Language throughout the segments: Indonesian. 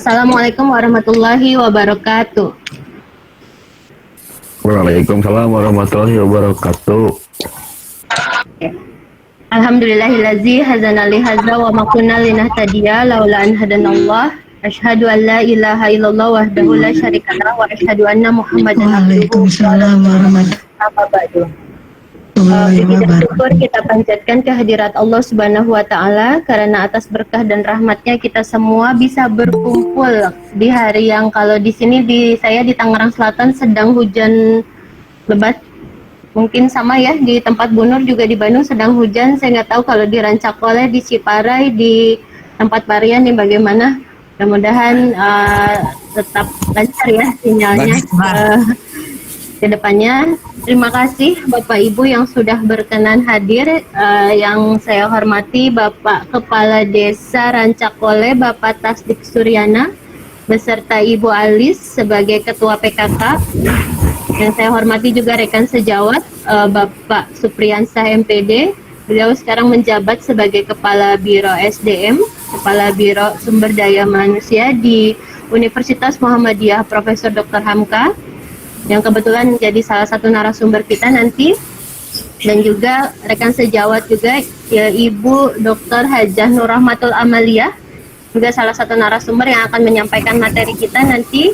Assalamualaikum warahmatullahi wabarakatuh. Waalaikumsalam warahmatullahi wabarakatuh. Alhamdulillahillazi hazana li hadza wa ma kunna linahtadiya laula an hadanallah. Asyhadu an la ilaha illallah wahdahu la syarikalah wa asyhadu anna Muhammadan abduhu wa rasuluh. Syukur kita panjatkan kehadirat Allah Subhanahu wa taala karena atas berkah dan rahmatnya kita semua bisa berkumpul di hari yang kalau di sini saya di Tangerang Selatan sedang hujan lebat. Mungkin sama ya di tempat Bu Nur juga di Bandung sedang hujan. Saya nggak tahu kalau di Rancakoleh, di Ciparai, di tempat Parian nih bagaimana. Mudah-mudahan tetap lancar ya sinyalnya ke depannya. Terima kasih Bapak Ibu yang sudah berkenan hadir. Yang saya hormati Bapak Kepala Desa Rancakoleh, Bapak Tasdik Suryana, beserta Ibu Alis sebagai Ketua PKK. Yang saya hormati juga rekan sejawat Bapak Supriyansah MPD. Beliau sekarang menjabat sebagai Kepala Biro SDM, Kepala Biro Sumber Daya Manusia di Universitas Muhammadiyah Profesor Dr. Hamka, yang kebetulan menjadi salah satu narasumber kita nanti, dan juga rekan sejawat juga ya, Ibu Dr. Hajah Nur Rahmatul Amalia, juga salah satu narasumber yang akan menyampaikan materi kita nanti.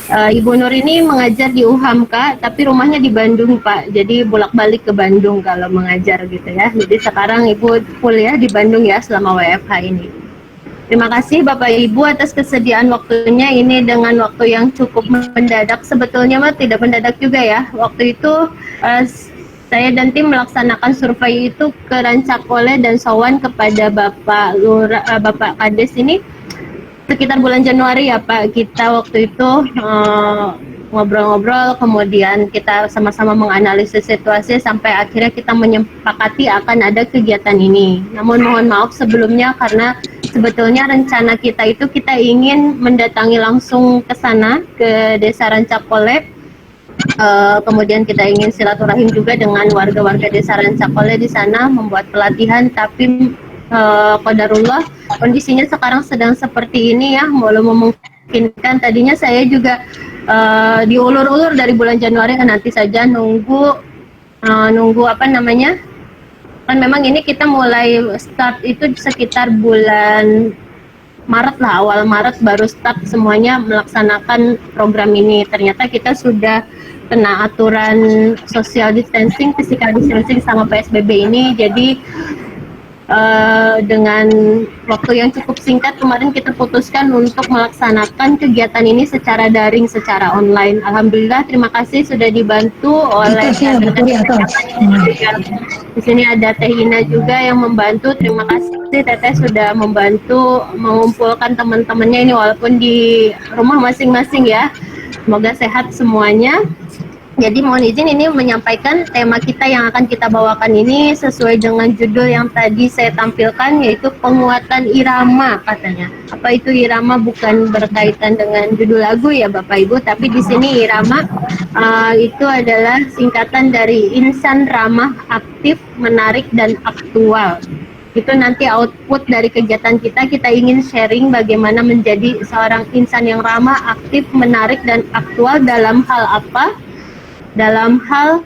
Ibu Nur ini mengajar di UHAMKA, tapi rumahnya di Bandung Pak, jadi bolak-balik ke Bandung kalau mengajar gitu ya. Jadi sekarang Ibu kuliah di Bandung ya selama WFH ini. Terima kasih Bapak Ibu atas kesediaan waktunya ini dengan waktu yang cukup mendadak. Sebetulnya mah tidak mendadak juga ya. Waktu itu saya dan tim melaksanakan survei itu ke Rancakoleh dan sowan kepada Bapak Bapak Kades ini sekitar bulan Januari ya Pak. Kita waktu itu ngobrol-ngobrol, kemudian kita sama-sama menganalisis situasi sampai akhirnya kita menyepakati akan ada kegiatan ini. Namun mohon maaf sebelumnya karena sebetulnya rencana kita itu kita ingin mendatangi langsung ke sana, ke Desa Rancakoleh. Kemudian kita ingin silaturahim juga dengan warga-warga Desa Rancakoleh di sana, membuat pelatihan, tapi qadarullah kondisinya sekarang sedang seperti ini ya, belum memungkinkan. Tadinya saya juga diulur-ulur dari bulan Januari, kan nanti saja nunggu apa namanya, kan memang ini kita mulai start itu sekitar bulan Maret lah, awal Maret baru start semuanya melaksanakan program ini. Ternyata kita sudah kena aturan social distancing, physical distancing sama PSBB ini, jadi dengan waktu yang cukup singkat kemarin kita putuskan untuk melaksanakan kegiatan ini secara daring, secara online. Alhamdulillah, terima kasih sudah dibantu oleh di sini ada Teh Ina juga yang membantu. Terima kasih Teteh sudah membantu mengumpulkan teman-temannya ini walaupun di rumah masing-masing ya. Semoga sehat semuanya. Jadi mohon izin ini menyampaikan tema kita yang akan kita bawakan ini sesuai dengan judul yang tadi saya tampilkan, yaitu penguatan irama katanya. Apa itu irama? Bukan berkaitan dengan judul lagu ya Bapak Ibu, tapi di sini irama itu adalah singkatan dari insan ramah, aktif, menarik, dan aktual. Itu nanti output dari kegiatan kita ingin sharing bagaimana menjadi seorang insan yang ramah, aktif, menarik, dan aktual dalam hal apa? Dalam hal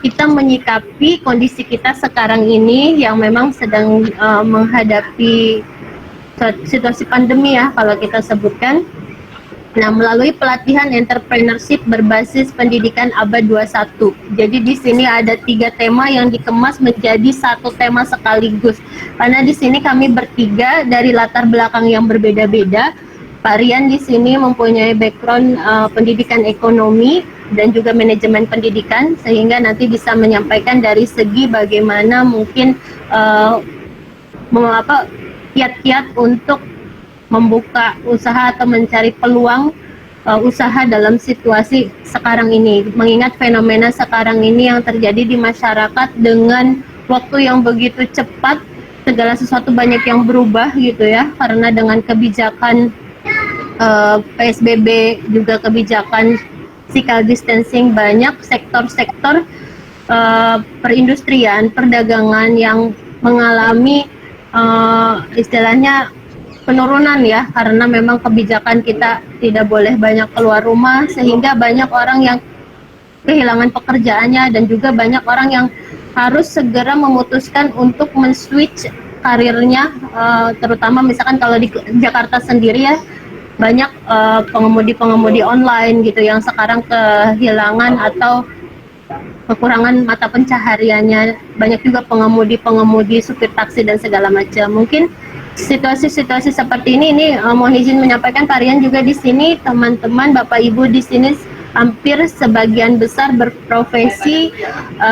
kita menyikapi kondisi kita sekarang ini yang memang sedang menghadapi situasi pandemi ya kalau kita sebutkan. Nah, melalui pelatihan entrepreneurship berbasis pendidikan abad 21. Jadi di sini ada 3 tema yang dikemas menjadi satu tema sekaligus. Karena di sini kami bertiga dari latar belakang yang berbeda-beda. Pak Rian di sini mempunyai background pendidikan ekonomi dan juga manajemen pendidikan, sehingga nanti bisa menyampaikan dari segi bagaimana mungkin kiat-kiat untuk membuka usaha atau mencari peluang usaha dalam situasi sekarang ini. Mengingat fenomena sekarang ini yang terjadi di masyarakat dengan waktu yang begitu cepat, segala sesuatu banyak yang berubah gitu ya, karena dengan kebijakan PSBB juga kebijakan physical distancing, banyak sektor-sektor perindustrian, perdagangan yang mengalami istilahnya penurunan ya, karena memang kebijakan kita tidak boleh banyak keluar rumah, sehingga banyak orang yang kehilangan pekerjaannya dan juga banyak orang yang harus segera memutuskan untuk men-switch karirnya, terutama misalkan kalau di Jakarta sendiri ya, banyak pengemudi-pengemudi online gitu yang sekarang kehilangan atau kekurangan mata pencahariannya. Banyak juga pengemudi-pengemudi supir taksi dan segala macam. Mungkin situasi-situasi seperti ini mohon izin menyampaikan Pak Rian juga di sini, teman-teman Bapak Ibu di sini hampir sebagian besar berprofesi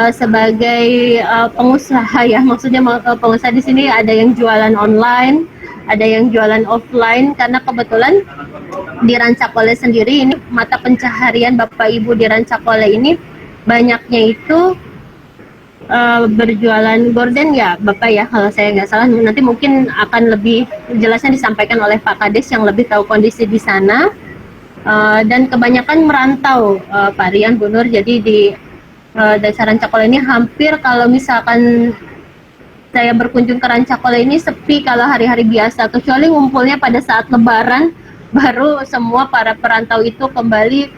sebagai pengusaha ya. Maksudnya pengusaha di sini ada yang jualan online, ada yang jualan offline, karena kebetulan di Rancakole sendiri ini mata pencaharian Bapak Ibu di Rancakole ini banyaknya itu berjualan gorden ya Bapak ya, kalau saya nggak salah. Nanti mungkin akan lebih jelasnya disampaikan oleh Pak Kades yang lebih tahu kondisi di sana. Dan kebanyakan merantau Pak Rian, Bu Nur. Jadi di Desa Rancakole ini hampir kalau misalkan saya berkunjung ke Rancakole ini sepi kalau hari-hari biasa, kecuali ngumpulnya pada saat Lebaran, baru semua para perantau itu kembali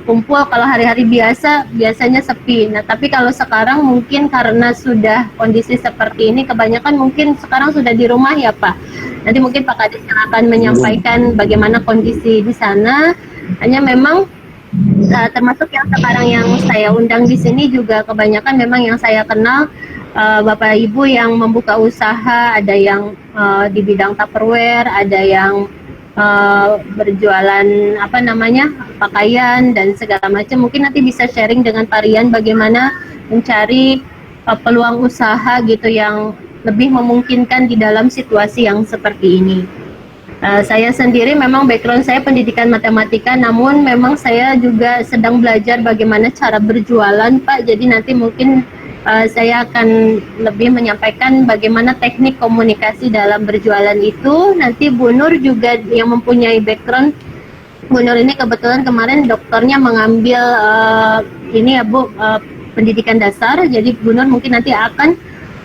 kumpul. Kalau hari-hari biasa biasanya sepi. Nah, tapi kalau sekarang mungkin karena sudah kondisi seperti ini, kebanyakan mungkin sekarang sudah di rumah ya Pak. Nanti mungkin Pak Kadis yang akan menyampaikan bagaimana kondisi di sana. Hanya memang termasuk yang sekarang yang saya undang di sini juga kebanyakan memang yang saya kenal Bapak Ibu yang membuka usaha, ada yang di bidang Tupperware, ada yang berjualan pakaian dan segala macam. Mungkin nanti bisa sharing dengan Pak Rian bagaimana mencari peluang usaha gitu yang lebih memungkinkan di dalam situasi yang seperti ini. Saya sendiri memang background saya pendidikan matematika, namun memang saya juga sedang belajar bagaimana cara berjualan Pak. Jadi nanti mungkin saya akan lebih menyampaikan bagaimana teknik komunikasi dalam berjualan itu. Nanti Bu Nur juga yang mempunyai background. Bu Nur ini kebetulan kemarin dokternya mengambil ini ya Bu, pendidikan dasar. Jadi Bu Nur mungkin nanti akan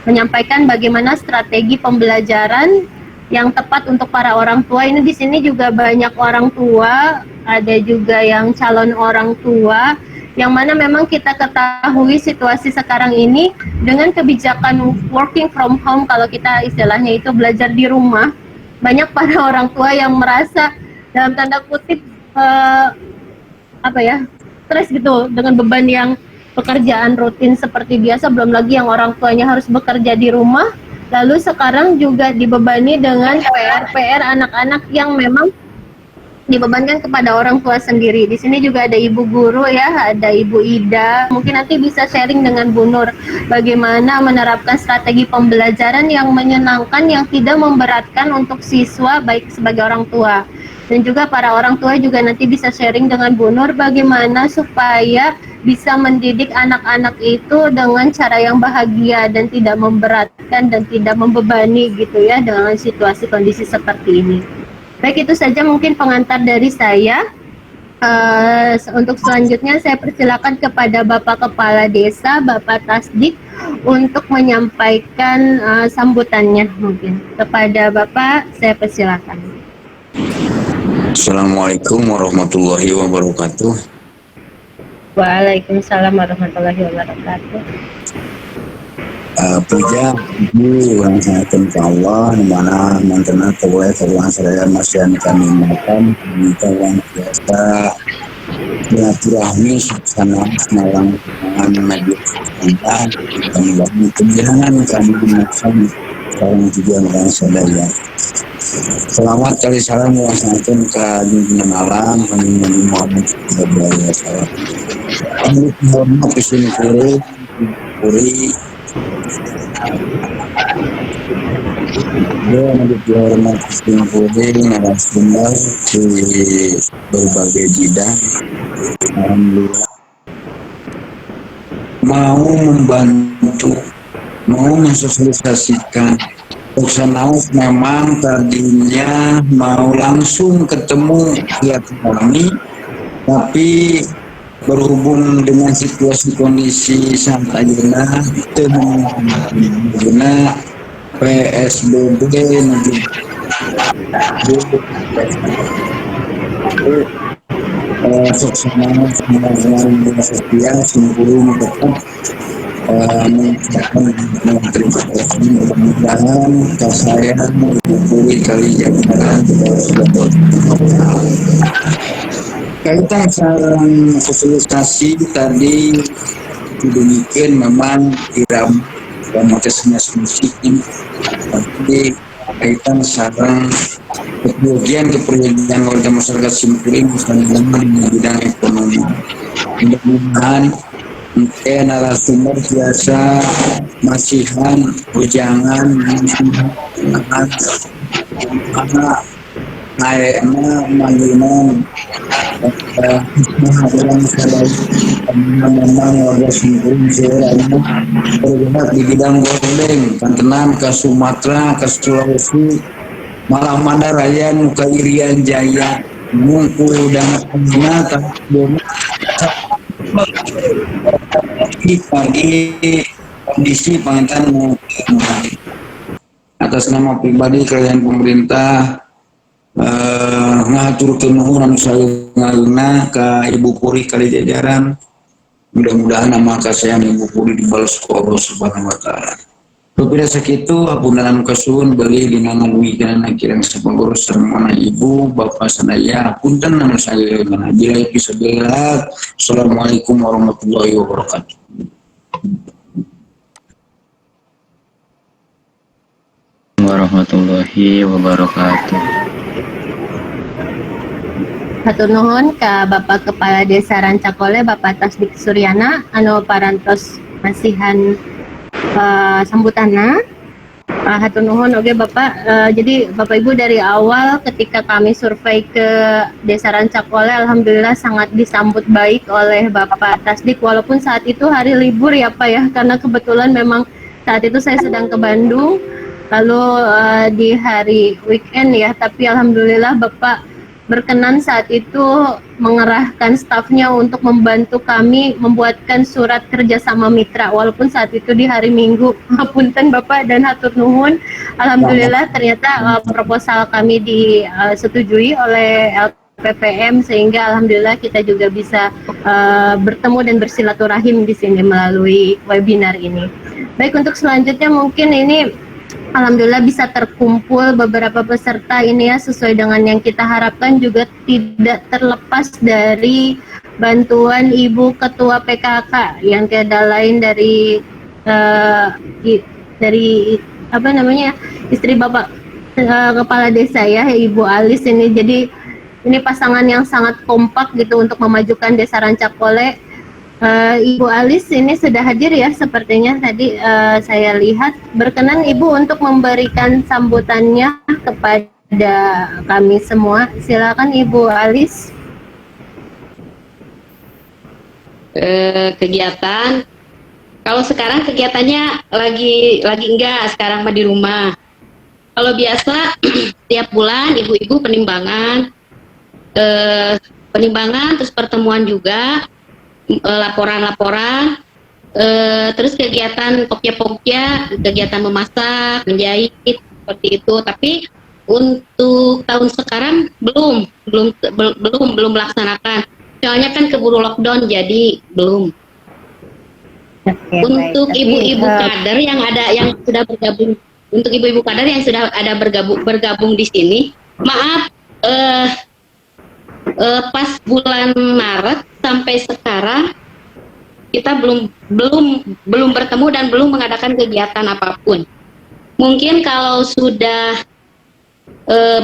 menyampaikan bagaimana strategi pembelajaran yang tepat untuk para orang tua. Ini di sini juga banyak orang tua, ada juga yang calon orang tua, yang mana memang kita ketahui situasi sekarang ini dengan kebijakan working from home, kalau kita istilahnya itu belajar di rumah, banyak para orang tua yang merasa dalam tanda kutip stres gitu dengan beban yang pekerjaan rutin seperti biasa, belum lagi yang orang tuanya harus bekerja di rumah. Lalu sekarang juga dibebani dengan PR-PR anak-anak yang memang dibebankan kepada orang tua sendiri. Di sini juga ada ibu guru ya, ada ibu Ida. Mungkin nanti bisa sharing dengan Bu Nur bagaimana menerapkan strategi pembelajaran yang menyenangkan, yang tidak memberatkan untuk siswa baik sebagai orang tua. Dan juga para orang tua juga nanti bisa sharing dengan Bu Nur bagaimana supaya bisa mendidik anak-anak itu dengan cara yang bahagia dan tidak memberatkan dan tidak membebani gitu ya dengan situasi kondisi seperti ini. Baik, itu saja mungkin pengantar dari saya. Untuk selanjutnya saya persilakan kepada Bapak Kepala Desa, Bapak Tasdik, untuk menyampaikan sambutannya mungkin. Kepada Bapak, saya persilakan. Assalamualaikum warahmatullahi wabarakatuh. Waalaikumsalam warahmatullahi wabarakatuh. Puja Ibu orang sangatkan ke Allah di mana mantanah terwaya karuan saya masih kami makan kita yang biasa silaturahmi suasana semalam dengan media sosial kami bangun kebilangan kami makan sekarang juga orang sadaya. Selamat kali salam wassalamualaikum ke junjungan malam kami Nabi Muhammad sallallahu alaihi wasallam. Kami hormat kesini kuri dia menjadi hormat kesini narasumber di berbagai bidang. Alhamdulillah mau membantu, mau mensosialisasikan. Uksanau memang tadinya mau langsung ketemu pihak kami, tapi berhubung dengan situasi kondisi saat ayeuna dengan PSBB nanti suksesnya semua sosial simpulin tetap mengucapkan terima kasih mudah-mudahan saya menghubungi kali jalan kaitan sarang sosialisasi tadi demikian memang tidak memotesnya musik ini tapi kaitan sarang keperluan warga masyarakat Simpuling misalnya di bidang ekonomi mudah-mudahan narasumber biasa masihan ujangan anak naiknya manggilan orang memang warga Simpuling seorang bergerak di bidang gordeng Kantenan ke Sumatera ke Sulawesi malah mana raya nuka Irian Jaya mungkul dan penata pagi kondisi pengantin atas nama pribadi kalian pemerintah ngatur kenuhuran saya ngaluna ke Ibu Puri kali jajaran mudah-mudahan nama kasih Ibu Puri dibalas ke Allah Subhanahu wa Ta'ala. Berbeda sekitu apundanan kasuhun beli dinangan wikinan kirang sepengurus sermana Ibu Bapak sanaya punten nama saya dengan bila bisa bilang Assalamualaikum warahmatullahi wabarakatuh. Warahmatullahi wabarakatuh. Hatur nuhun ka Bapak Kepala Desa Rancakole Bapak Tasdik Suryana anu parantos masihan sambutana. Hatur nuhun oge Bapak. Jadi Bapak Ibu dari awal ketika kami survei ke Desa Rancakole alhamdulillah sangat disambut baik oleh Bapak Tasdik walaupun saat itu hari libur ya Pak ya karena kebetulan memang saat itu saya sedang ke Bandung lalu di hari weekend ya tapi alhamdulillah Bapak berkenan saat itu mengerahkan stafnya untuk membantu kami membuatkan surat kerjasama mitra walaupun saat itu di hari Minggu. Punten Bapak dan hatur nuhun. Alhamdulillah ternyata proposal kami disetujui oleh LPPM sehingga alhamdulillah kita juga bisa bertemu dan bersilaturahim di sini melalui webinar ini. Baik untuk selanjutnya mungkin ini alhamdulillah bisa terkumpul beberapa peserta ini ya sesuai dengan yang kita harapkan juga tidak terlepas dari bantuan Ibu Ketua PKK yang tiada lain dari apa namanya, istri Bapak Kepala Desa ya, Ibu Alis ini. Jadi ini pasangan yang sangat kompak gitu untuk memajukan Desa Rancakole. Ibu Alis ini sudah hadir ya sepertinya tadi saya lihat. Berkenan Ibu untuk memberikan sambutannya kepada kami semua. Silakan Ibu Alis. Kegiatan, kalau sekarang kegiatannya lagi enggak, sekarang mah di rumah. Kalau biasa tiap bulan ibu-ibu penimbangan terus pertemuan juga, laporan-laporan, terus kegiatan pokja-pokja, kegiatan memasak, menjahit seperti itu. Tapi untuk tahun sekarang belum melaksanakan. Soalnya kan keburu lockdown, jadi belum. Oke, Untuk baik. ibu-ibu kader yang sudah bergabung, untuk ibu-ibu kader yang sudah ada bergabung di sini, maaf, pas bulan Maret sampai sekarang kita belum bertemu dan belum mengadakan kegiatan apapun. Mungkin kalau sudah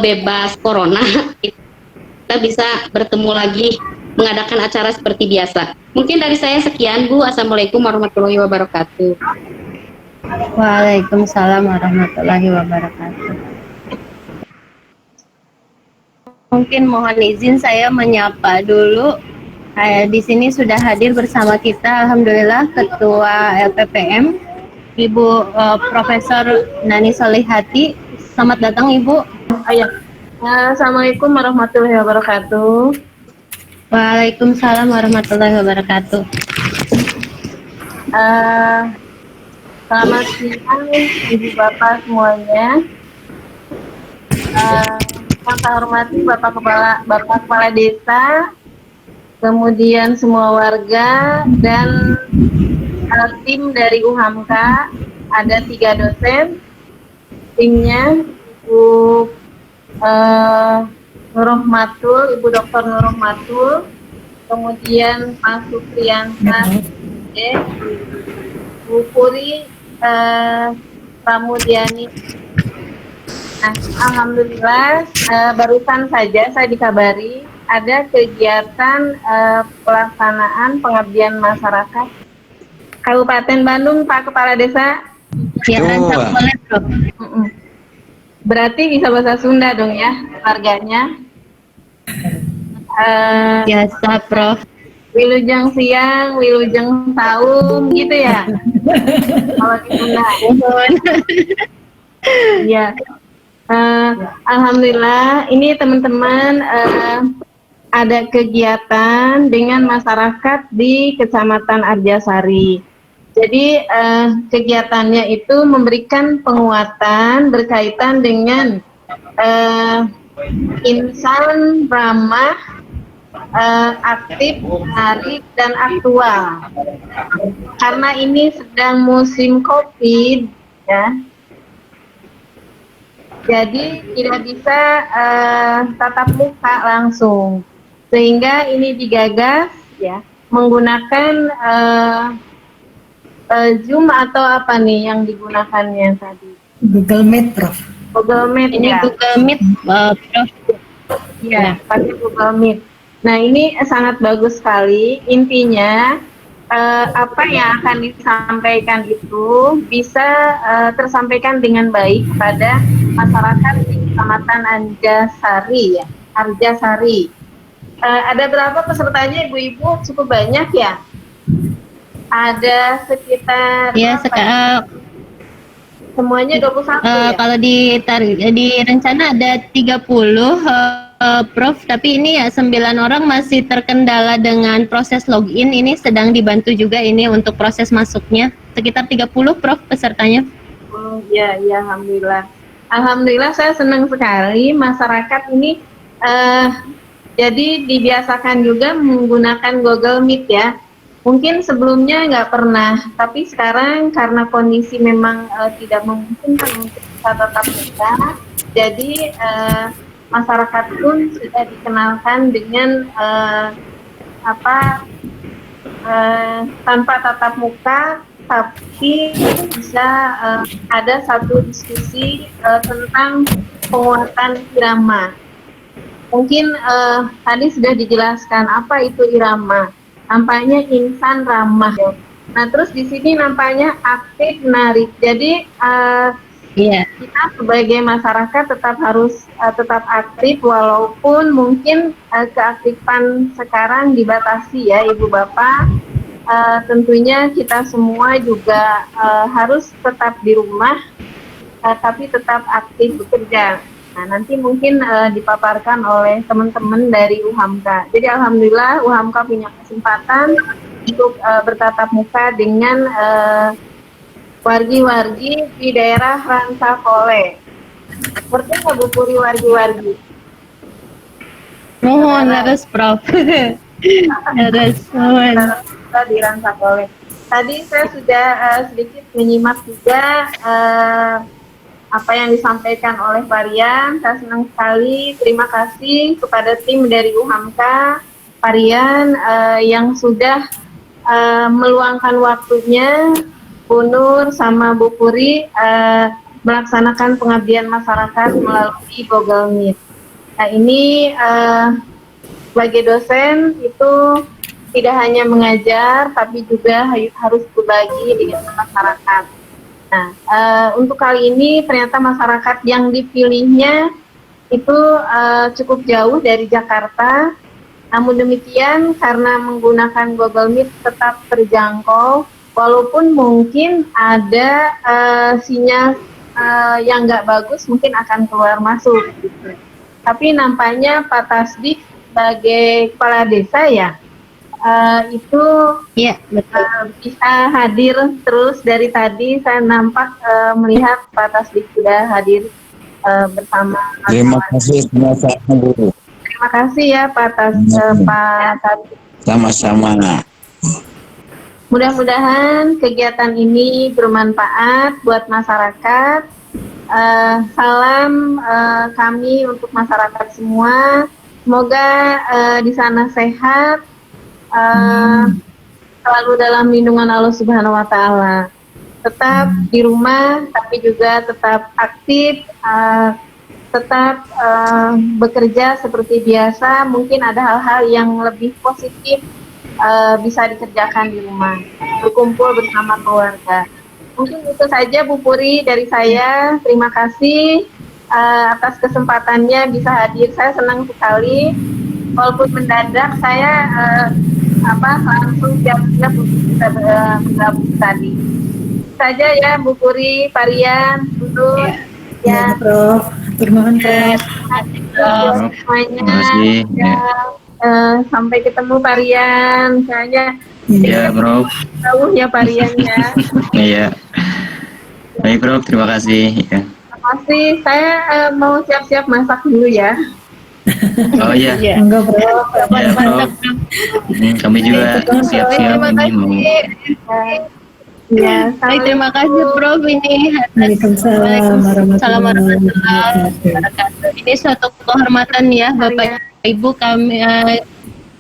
bebas corona, kita bisa bertemu lagi, mengadakan acara seperti biasa. Mungkin dari saya sekian, Bu. Assalamualaikum warahmatullahi wabarakatuh. Waalaikumsalam warahmatullahi wabarakatuh. Mungkin mohon izin saya menyapa dulu. Di sini sudah hadir bersama kita, alhamdulillah, Ketua LPPM, Ibu Profesor Nani Solihati. Selamat datang Ibu. Assalamualaikum warahmatullahi wabarakatuh. Waalaikumsalam warahmatullahi wabarakatuh. Selamat siang Ibu Bapak semuanya. Yang saya hormati Bapak Kepala Desa, kemudian semua warga dan tim dari UHAMKA, ada 3 dosen, timnya Ibu Nurrohmatul, Ibu Dr. Nurrohmatul, kemudian Pak Supriyansa, Bu Puri Pramudiani. Nah, alhamdulillah barusan saja saya dikabari ada kegiatan pelaksanaan pengabdian masyarakat Kabupaten Bandung, Pak Kepala Desa. Ya, Rancakole, Prof. Berarti bisa bahasa Sunda dong ya, warganya. Biasa, Prof. Wilujeng siang, wilujeng saum, gitu ya. Kalau di Sunda. Ya. Alhamdulillah, ini teman-teman ada kegiatan dengan masyarakat di Kecamatan Arjasari. Jadi kegiatannya itu memberikan penguatan berkaitan dengan insan ramah, aktif, menarik, dan aktual. Karena ini sedang musim COVID, ya. Jadi tidak bisa tatap muka langsung, sehingga ini digagas ya menggunakan Zoom atau apa nih yang digunakannya tadi? Google Meet, Prof. Google Meet. Ini ya. Google Meet, Prof. Iya, pakai Google Meet. Nah, ini sangat bagus sekali. Intinya apa yang akan disampaikan itu bisa tersampaikan dengan baik kepada masyarakat di Kecamatan Arjasari ya. Arjasari. Ada berapa pesertanya Ibu-ibu? Cukup banyak ya? Ada sekitar Ya, semuanya 21 ya? kalau di rencana ada 30 Prof, tapi ini ya 9 orang masih terkendala dengan proses login. Ini sedang dibantu juga ini untuk proses masuknya. Sekitar 30 Prof pesertanya. Oh ya, alhamdulillah. Alhamdulillah saya senang sekali masyarakat ini jadi dibiasakan juga menggunakan Google Meet ya. Mungkin sebelumnya nggak pernah, tapi sekarang karena kondisi memang tidak memungkinkan untuk kita tatap muka, jadi masyarakat pun sudah dikenalkan dengan tanpa tatap muka tapi bisa ada satu diskusi tentang penguatan irama. Mungkin tadi sudah dijelaskan apa itu irama. Nampaknya insan ramah. Nah, terus di sini nampaknya aktif menarik. Jadi kita sebagai masyarakat tetap harus tetap aktif walaupun mungkin keaktifan sekarang dibatasi ya Ibu Bapak. Tentunya kita semua juga harus tetap di rumah tapi tetap aktif bekerja. Nah, nanti mungkin dipaparkan oleh teman-teman dari UHAMKA. Jadi alhamdulillah UHAMKA punya kesempatan untuk bertatap muka dengan wargi-wargi di daerah Ransakole. Seperti nggak Bu Puri wargi-wargi? Mohon harus Prof. Harus mohon. Di Ransakole. Tadi saya sudah sedikit menyimak juga apa yang disampaikan oleh Parian. Saya senang sekali. Terima kasih kepada tim dari UHAMKA, Parian yang sudah meluangkan waktunya, Bu Nur sama Bu Puri melaksanakan pengabdian masyarakat melalui Google Meet. Nah ini sebagai dosen itu tidak hanya mengajar, tapi juga harus berbagi dengan masyarakat. Nah, untuk kali ini ternyata masyarakat yang dipilihnya itu cukup jauh dari Jakarta. Namun demikian, karena menggunakan Google Meet tetap terjangkau, walaupun mungkin ada sinyal yang nggak bagus, mungkin akan keluar masuk. Gitu. Tapi nampaknya Pak Tasdik sebagai kepala desa ya, itu bisa hadir terus dari tadi. Saya nampak melihat Pak Tasdik sudah hadir bersama. Terima kasih sama-sama Bu. Terima kasih ya Pak Tasdik. Sama-sama. Mudah-mudahan kegiatan ini bermanfaat buat masyarakat. Salam kami untuk masyarakat semua. Semoga di sana sehat. Selalu dalam lindungan Allah Subhanahu wa Ta'ala. Tetap di rumah, tapi juga tetap aktif, tetap bekerja seperti biasa. Mungkin ada hal-hal yang lebih positif bisa dikerjakan di rumah, berkumpul bersama keluarga. Mungkin itu saja Bu Puri dari saya. Terima kasih atas kesempatannya bisa hadir. Saya senang sekali. Walaupun mendadak, saya langsung siap-siap untuk bisa bergabung tadi. Saja ya Bu Puri, Parian, dulu ya. Prof. Terima kasih. Semuanya. Sampai ketemu Parian. Kayaknya iya Prof. jauh ya Parian ya. Iya. Baik Prof, terima kasih. Ya. Terima kasih. Saya mau siap-siap masak dulu ya. Oh iya. Enggak Prof. Ya Prof. Kami juga siap-siap ini mau. Ya, Baik, terima kasih Prof ini. Waalaikumsalam warahmatullahi wabarakatuh. Ini suatu kehormatan ya Bapak Ibu, kami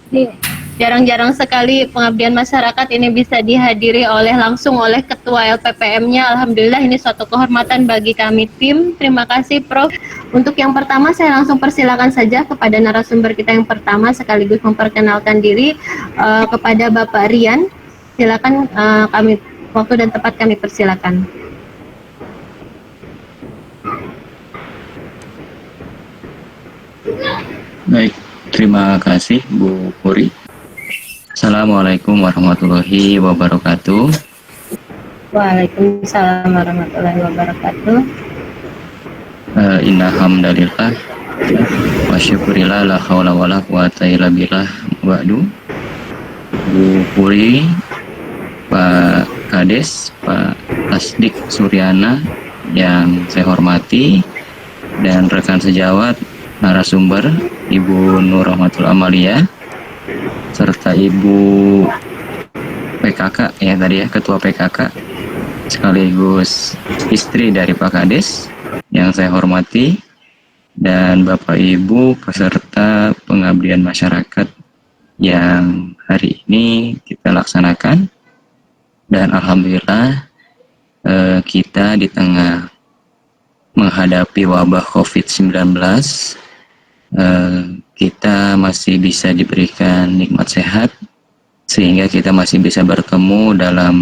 ini jarang-jarang sekali pengabdian masyarakat ini bisa dihadiri langsung oleh Ketua LPPM-nya. Alhamdulillah ini suatu kehormatan bagi kami tim. Terima kasih Prof. Untuk yang pertama saya langsung persilakan saja kepada narasumber kita yang pertama sekaligus memperkenalkan diri kepada Bapak Rian. Silakan kami waktu dan tempat kami persilakan. Baik, terima kasih Bu Puri. Assalamualaikum warahmatullahi wabarakatuh. Waalaikumsalam warahmatullahi wabarakatuh. Inna hamdalillah wa syukurillah la haula wa la quwata illa billah wa'du. Bu Puri, Pak Kades, Pak Tasdik Suryana yang saya hormati, dan rekan sejawat narasumber Ibu Nur Rahmatul Amalia serta Ibu PKK ya tadi ya, Ketua PKK sekaligus istri dari Pak Kades yang saya hormati, dan Bapak Ibu peserta pengabdian masyarakat yang hari ini kita laksanakan. Dan alhamdulillah kita di tengah menghadapi wabah COVID-19, kita masih bisa diberikan nikmat sehat, sehingga kita masih bisa bertemu dalam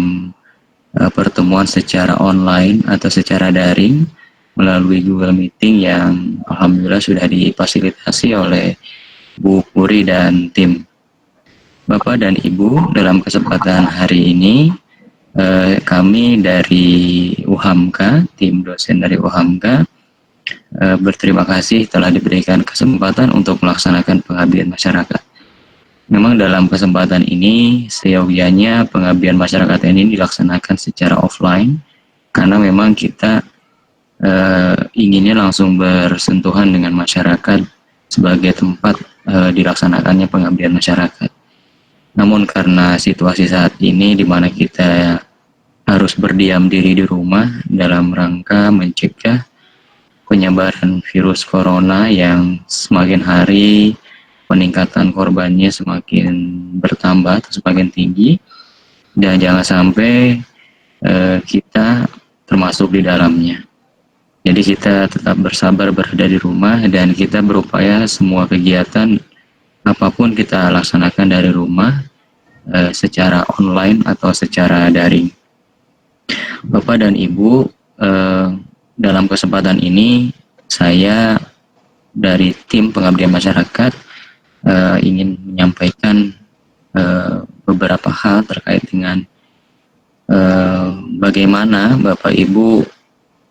pertemuan secara online atau secara daring melalui Google Meeting yang alhamdulillah sudah difasilitasi oleh Bu Puri dan tim. Bapak dan Ibu, dalam kesempatan hari ini kami dari UHAMKA, tim dosen dari UHAMKA, berterima kasih telah diberikan kesempatan untuk melaksanakan pengabdian masyarakat. Memang dalam kesempatan ini seyogyanya pengabdian masyarakat ini dilaksanakan secara offline karena memang kita inginnya langsung bersentuhan dengan masyarakat sebagai tempat dilaksanakannya pengabdian masyarakat. Namun karena situasi saat ini di mana kita harus berdiam diri di rumah dalam rangka mencegah penyebaran virus corona yang semakin hari peningkatan korbannya semakin bertambah atau semakin tinggi, dan jangan sampai kita termasuk di dalamnya. Jadi kita tetap bersabar berada di rumah dan kita berupaya semua kegiatan apapun kita laksanakan dari rumah secara online atau secara daring. Bapak dan Ibu, dalam kesempatan ini saya dari tim pengabdian masyarakat ingin menyampaikan beberapa hal terkait dengan bagaimana Bapak Ibu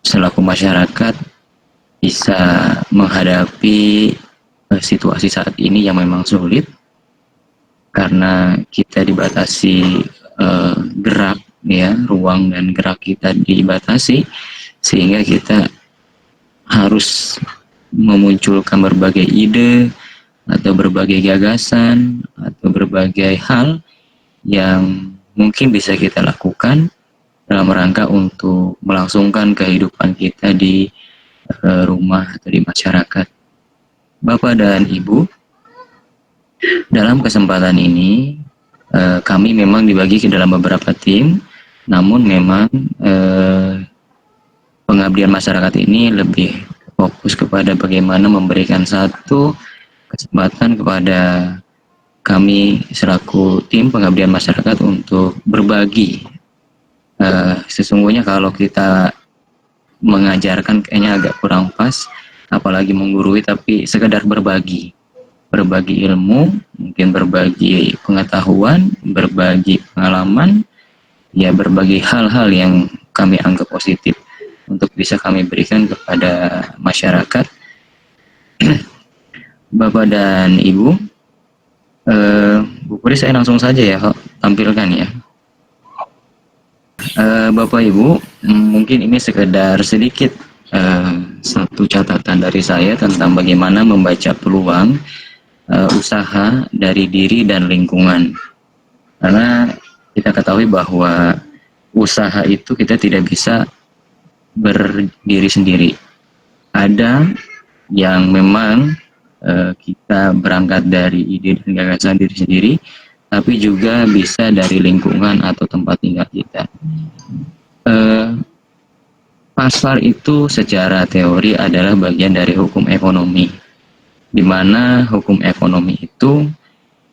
selaku masyarakat bisa menghadapi situasi saat ini yang memang sulit karena kita dibatasi gerak, ya, ruang dan gerak kita dibatasi, sehingga kita harus memunculkan berbagai ide atau berbagai gagasan atau berbagai hal yang mungkin bisa kita lakukan dalam rangka untuk melangsungkan kehidupan kita di rumah atau di masyarakat. Bapak dan Ibu, dalam kesempatan ini kami memang dibagi ke dalam beberapa tim, namun memang pengabdian masyarakat ini lebih fokus kepada bagaimana memberikan satu kesempatan kepada kami selaku tim pengabdian masyarakat untuk berbagi. Sesungguhnya kalau kita mengajarkan kayaknya agak kurang pas, apalagi menggurui, tapi sekedar berbagi ilmu, mungkin berbagi pengetahuan, berbagi pengalaman, ya berbagi hal-hal yang kami anggap positif untuk bisa kami berikan kepada masyarakat. Bapak dan Ibu, Bu Puri, saya langsung saja ya tampilkan ya. Bapak Ibu, mungkin ini sekedar sedikit satu catatan dari saya tentang bagaimana membaca peluang usaha dari diri dan lingkungan. Karena kita ketahui bahwa usaha itu kita tidak bisa berdiri sendiri. Ada yang memang kita berangkat dari ide dan gagasan diri sendiri, tapi juga bisa dari lingkungan atau tempat tinggal kita. Pasar itu secara teori adalah bagian dari hukum ekonomi, di mana hukum ekonomi itu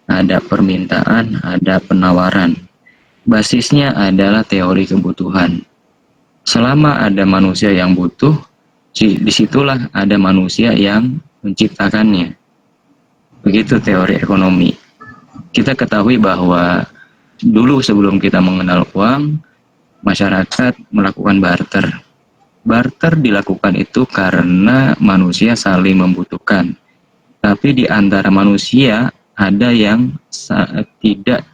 ada permintaan, ada penawaran. Basisnya adalah teori kebutuhan. Selama ada manusia yang butuh, disitulah ada manusia yang menciptakannya. Begitu teori ekonomi. Kita ketahui bahwa dulu sebelum kita mengenal uang, masyarakat melakukan barter. Barter dilakukan itu karena manusia saling membutuhkan. Tapi di antara manusia ada yang tidak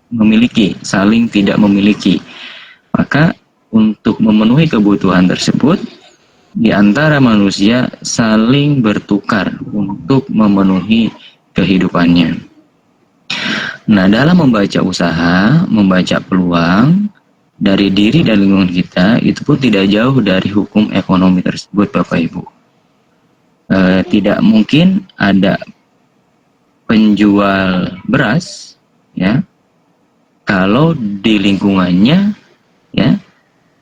memiliki, saling tidak memiliki. Maka untuk memenuhi kebutuhan tersebut, di antara manusia saling bertukar untuk memenuhi kehidupannya. Nah, dalam membaca usaha, membaca peluang dari diri dan lingkungan kita, itu pun tidak jauh dari hukum ekonomi tersebut, Bapak Ibu. Tidak mungkin ada penjual beras, ya, kalau di lingkungannya ya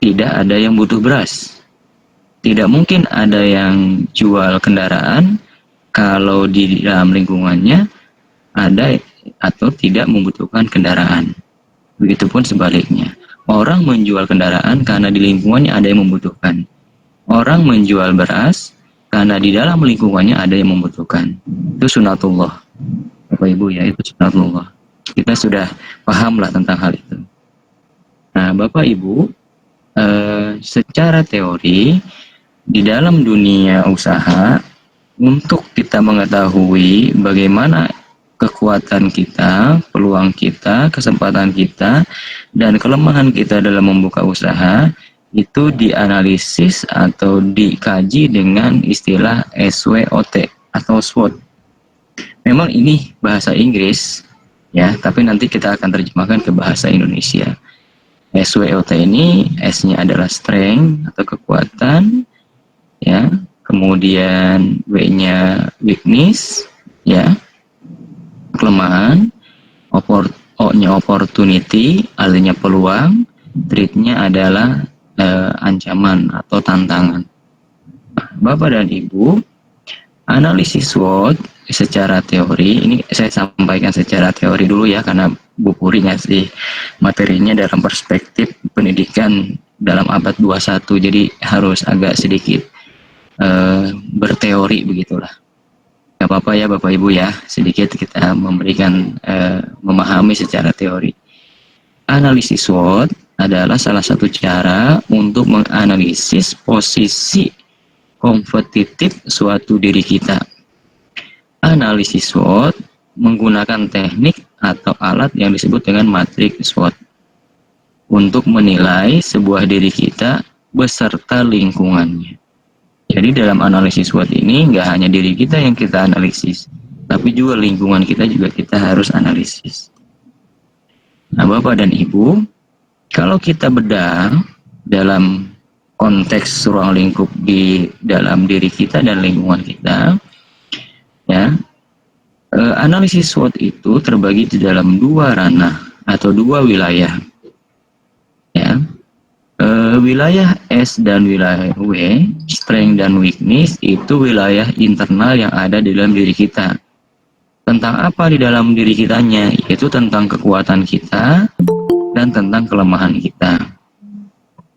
tidak ada yang butuh beras. Tidak mungkin ada yang jual kendaraan kalau di dalam lingkungannya ada atau tidak membutuhkan kendaraan. Begitupun sebaliknya. Orang menjual kendaraan karena di lingkungannya ada yang membutuhkan. Orang menjual beras karena di dalam lingkungannya ada yang membutuhkan. Itu sunatullah. Bapak Ibu ya, itu sunatullah. Kita sudah pahamlah tentang hal itu. Nah, Bapak Ibu, secara teori di dalam dunia usaha, untuk kita mengetahui bagaimana kekuatan kita, peluang kita, kesempatan kita, dan kelemahan kita dalam membuka usaha, itu dianalisis atau dikaji dengan istilah SWOT atau SWOT. Memang ini bahasa Inggris, ya, tapi nanti kita akan terjemahkan ke bahasa Indonesia. SWOT ini, S-nya adalah strength atau kekuatan, ya, kemudian W-nya weakness, ya, kelemahan, O-nya opportunity, artinya peluang, threat-nya adalah ancaman atau tantangan. Bapak dan Ibu, analisis SWOT secara teori, ini saya sampaikan secara teori dulu ya, karena Bu Puri ngasih materinya dalam perspektif pendidikan dalam abad 21, jadi harus agak sedikit berteori begitulah. Gak apa-apa ya Bapak Ibu ya, sedikit kita memberikan memahami secara teori. Analisis SWOT adalah salah satu cara untuk menganalisis posisi kompetitif suatu diri kita. Analisis SWOT menggunakan teknik atau alat yang disebut dengan matriks SWOT untuk menilai sebuah diri kita beserta lingkungannya. Jadi dalam analisis SWOT ini nggak hanya diri kita yang kita analisis, tapi juga lingkungan kita juga kita harus analisis. Nah, Bapak dan Ibu, kalau kita bedah dalam konteks ruang lingkup di dalam diri kita dan lingkungan kita, ya, analisis SWOT itu terbagi di dalam dua ranah atau dua wilayah, ya. Wilayah S dan wilayah W, strength dan weakness, itu wilayah internal yang ada di dalam diri kita. Tentang apa di dalam diri kitanya? Yaitu tentang kekuatan kita dan tentang kelemahan kita.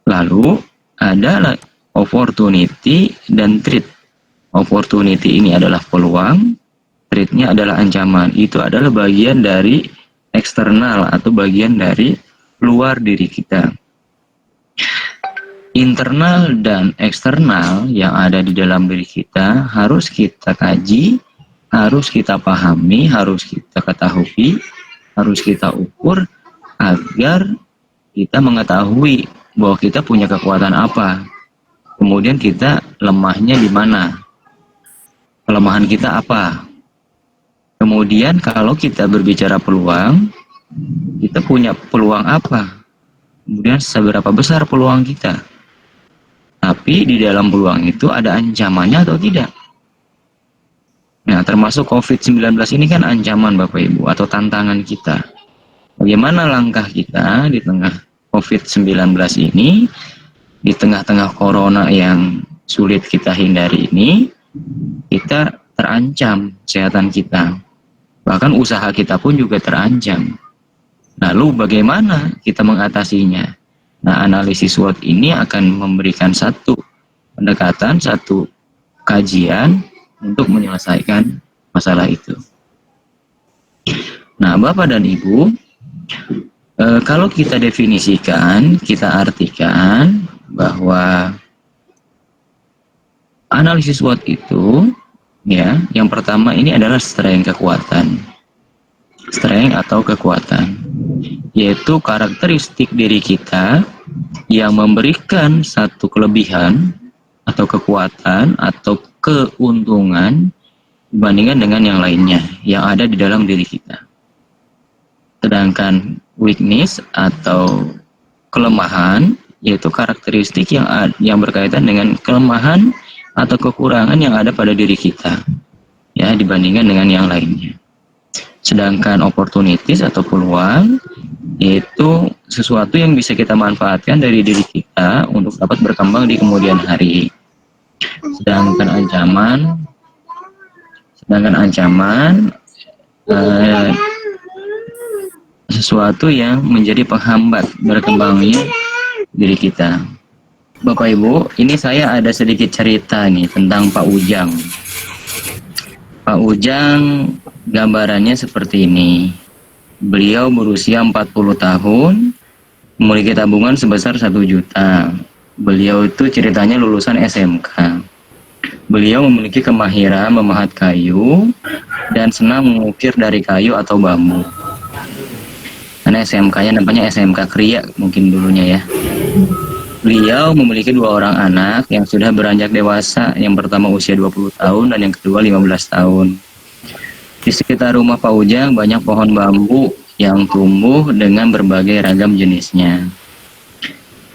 Lalu ada opportunity dan threat. Opportunity ini adalah peluang, threat-nya adalah ancaman. Itu adalah bagian dari eksternal atau bagian dari luar diri kita. Internal dan eksternal yang ada di dalam diri kita harus kita kaji, harus kita pahami, harus kita ketahui, harus kita ukur agar kita mengetahui bahwa kita punya kekuatan apa, kemudian kita lemahnya di mana, kelemahan kita apa. Kemudian kalau kita berbicara peluang, kita punya peluang apa, kemudian seberapa besar peluang kita. Tapi di dalam peluang itu ada ancamannya atau tidak. Nah, termasuk COVID-19 ini kan ancaman Bapak Ibu atau tantangan kita. Bagaimana langkah kita di tengah COVID-19 ini, di tengah-tengah corona yang sulit kita hindari ini, kita terancam kesehatan kita. Bahkan usaha kita pun juga terancam. Lalu bagaimana kita mengatasinya? Nah, analisis SWOT ini akan memberikan satu pendekatan, satu kajian untuk menyelesaikan masalah itu. Nah, Bapak dan Ibu, kalau kita definisikan, kita artikan bahwa analisis SWOT itu, ya, yang pertama ini adalah strength, kekuatan. Strength atau kekuatan, yaitu karakteristik diri kita yang memberikan satu kelebihan atau kekuatan atau keuntungan dibandingkan dengan yang lainnya yang ada di dalam diri kita. Sedangkan weakness atau kelemahan yaitu karakteristik yang berkaitan dengan kelemahan atau kekurangan yang ada pada diri kita, ya, dibandingkan dengan yang lainnya. Sedangkan opportunities atau peluang yaitu sesuatu yang bisa kita manfaatkan dari diri kita untuk dapat berkembang di kemudian hari. Sedangkan ancaman sesuatu yang menjadi penghambat berkembangnya diri kita. Bapak Ibu, ini saya ada sedikit cerita nih tentang Pak Ujang. Pak Ujang gambarannya seperti ini. Beliau berusia 40 tahun, memiliki tabungan sebesar 1 juta. Beliau itu ceritanya lulusan SMK. Beliau memiliki kemahiran memahat kayu dan senang mengukir dari kayu atau bambu. Karena SMK-nya namanya SMK Kriya mungkin dulunya ya. Beliau memiliki 2 orang anak yang sudah beranjak dewasa. Yang pertama usia 20 tahun dan yang kedua 15 tahun. Di sekitar rumah Pak Ujang banyak pohon bambu yang tumbuh dengan berbagai ragam jenisnya.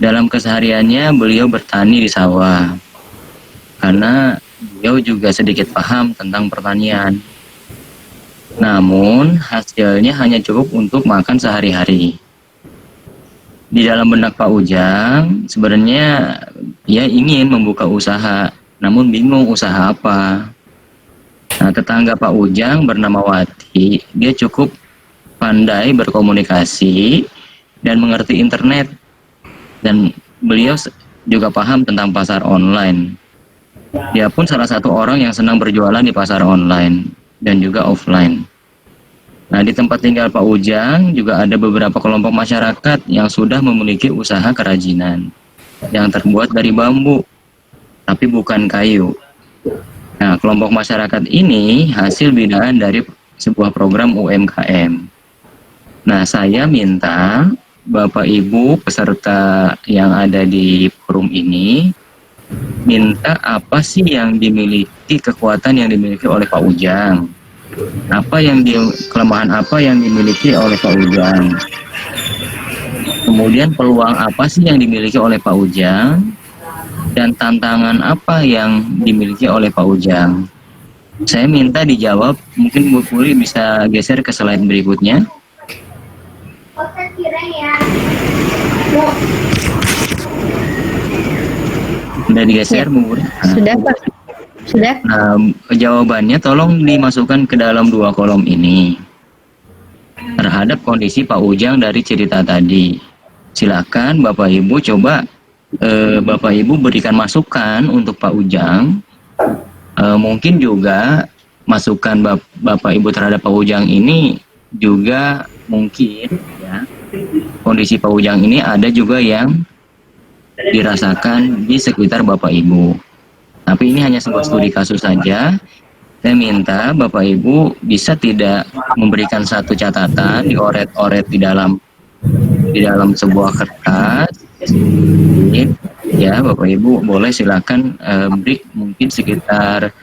Dalam kesehariannya beliau bertani di sawah. Karena beliau juga sedikit paham tentang pertanian. Namun hasilnya hanya cukup untuk makan sehari-hari. Di dalam benak Pak Ujang, sebenarnya ia ingin membuka usaha, namun bingung usaha apa. Nah, tetangga Pak Ujang bernama Wati, dia cukup pandai berkomunikasi dan mengerti internet. Dan beliau juga paham tentang pasar online. Dia pun salah satu orang yang senang berjualan di pasar online dan juga offline. Nah, di tempat tinggal Pak Ujang juga ada beberapa kelompok masyarakat yang sudah memiliki usaha kerajinan yang terbuat dari bambu, tapi bukan kayu. Nah, kelompok masyarakat ini hasil binaan dari sebuah program UMKM. Nah, saya minta Bapak Ibu peserta yang ada di forum ini, minta apa sih yang dimiliki, kekuatan yang dimiliki oleh Pak Ujang. Kelemahan apa yang dimiliki oleh Pak Ujang? Kemudian peluang apa sih yang dimiliki oleh Pak Ujang? Dan tantangan apa yang dimiliki oleh Pak Ujang? Saya minta dijawab. Mungkin Bu Puri bisa geser ke slide berikutnya. Sudah digeser, Bu Puri? Sudah, Pak. Sudah. Nah, jawabannya tolong dimasukkan ke dalam 2 kolom ini terhadap kondisi Pak Ujang dari cerita tadi. Silakan Bapak Ibu coba Bapak Ibu berikan masukan untuk Pak Ujang. Mungkin juga masukan Bapak Ibu terhadap Pak Ujang ini juga mungkin ya. Kondisi Pak Ujang ini ada juga yang dirasakan di sekitar Bapak Ibu. Tapi ini hanya sebuah studi kasus saja. Saya minta Bapak Ibu bisa tidak memberikan satu catatan dioret-oret di dalam sebuah kertas. Ya, Bapak Ibu boleh silakan break mungkin sekitar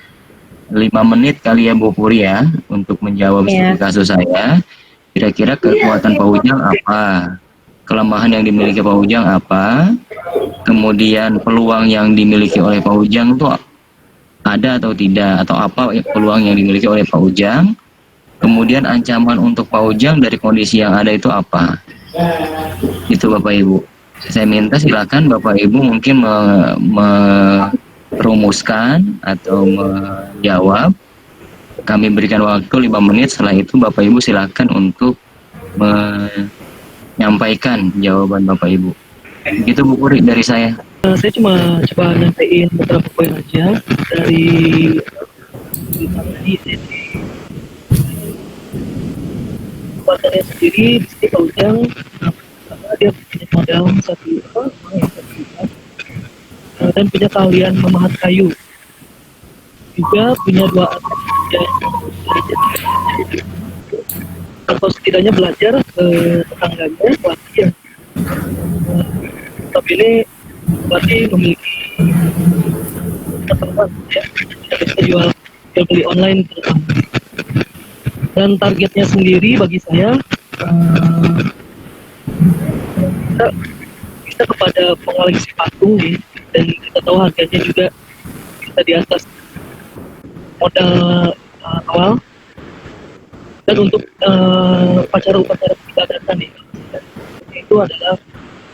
5 menit kali ya Bu Puri ya untuk menjawab studi kasus saya. Kira-kira kekuatan Pak Ujang apa? Kelemahan yang dimiliki Pak Ujang apa? Kemudian peluang yang dimiliki oleh Pak Ujang itu ada atau tidak, atau apa peluang yang dimiliki oleh Pak Ujang? Kemudian ancaman untuk Pak Ujang dari kondisi yang ada itu apa? Itu Bapak Ibu. Saya minta silakan Bapak Ibu mungkin merumuskan atau menjawab. Kami berikan waktu 5 menit, setelah itu Bapak Ibu silakan untuk menyampaikan jawaban Bapak Ibu. Begitu Bu Puri dari saya. Saya cuma coba nyampein beberapa poin aja dari kekuatannya sendiri. Di sini Pak Ujang dia punya modal 1 juta dan punya keahlian memahat kayu. Juga punya 2 anak atau setidaknya belajar ke tetangganya Wati yang tapi ini Wati memiliki teman ya, bisa jual beli online terutama. Dan targetnya sendiri bagi saya bisa kepada pengoleksi patung ya, dan kita tahu harganya juga bisa di atas modal awal. Dan untuk upacara-upacara peribadatan nih, itu adalah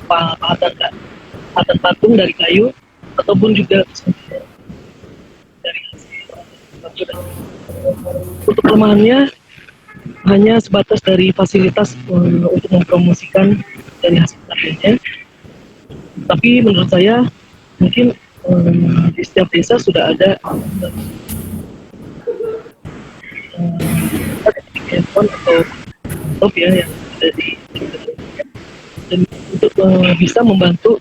pahatan patung dari kayu ataupun juga dari hasil. Untuk kelemahannya hanya sebatas dari fasilitas untuk mempromosikan dari hasil karyanya. Tapi menurut saya mungkin di setiap desa sudah ada handphone atau laptop ya yang ada di dan untuk bisa membantu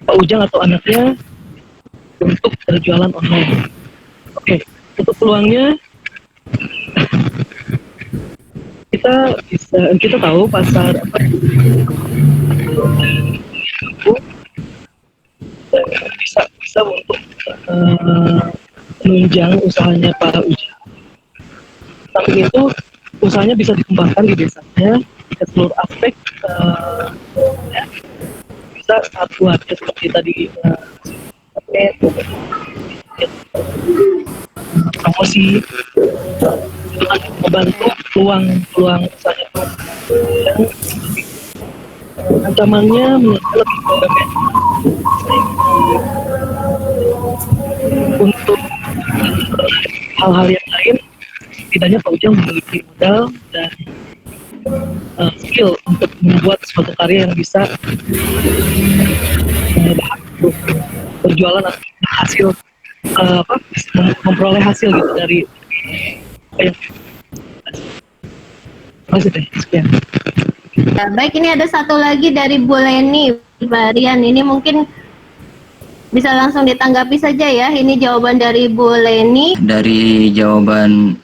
Pak Ujang atau anaknya untuk berjualan online. Oke, untuk peluangnya kita tahu pasar bisa untuk menunjang usahanya Pak Ujang. Samping itu usahanya bisa dikembangkan di desanya ke seluruh aspek, ya. Bisa satu aja seperti tadi promosi itu kan membantu peluang usahanya. Dan ancamannya menurut saya lebih berbeda. Untuk hal-hal yang lain, setidaknya Pak Ujang memiliki modal dan skill untuk membuat suatu karya yang bisa berjualan atau hasil memperoleh hasil gitu dari apa yang sekian. Ya, baik, ini ada satu lagi dari Bu Leni, Mbak Rian. Ini mungkin bisa langsung ditanggapi saja ya. Ini jawaban dari Bu Leni. Dari jawaban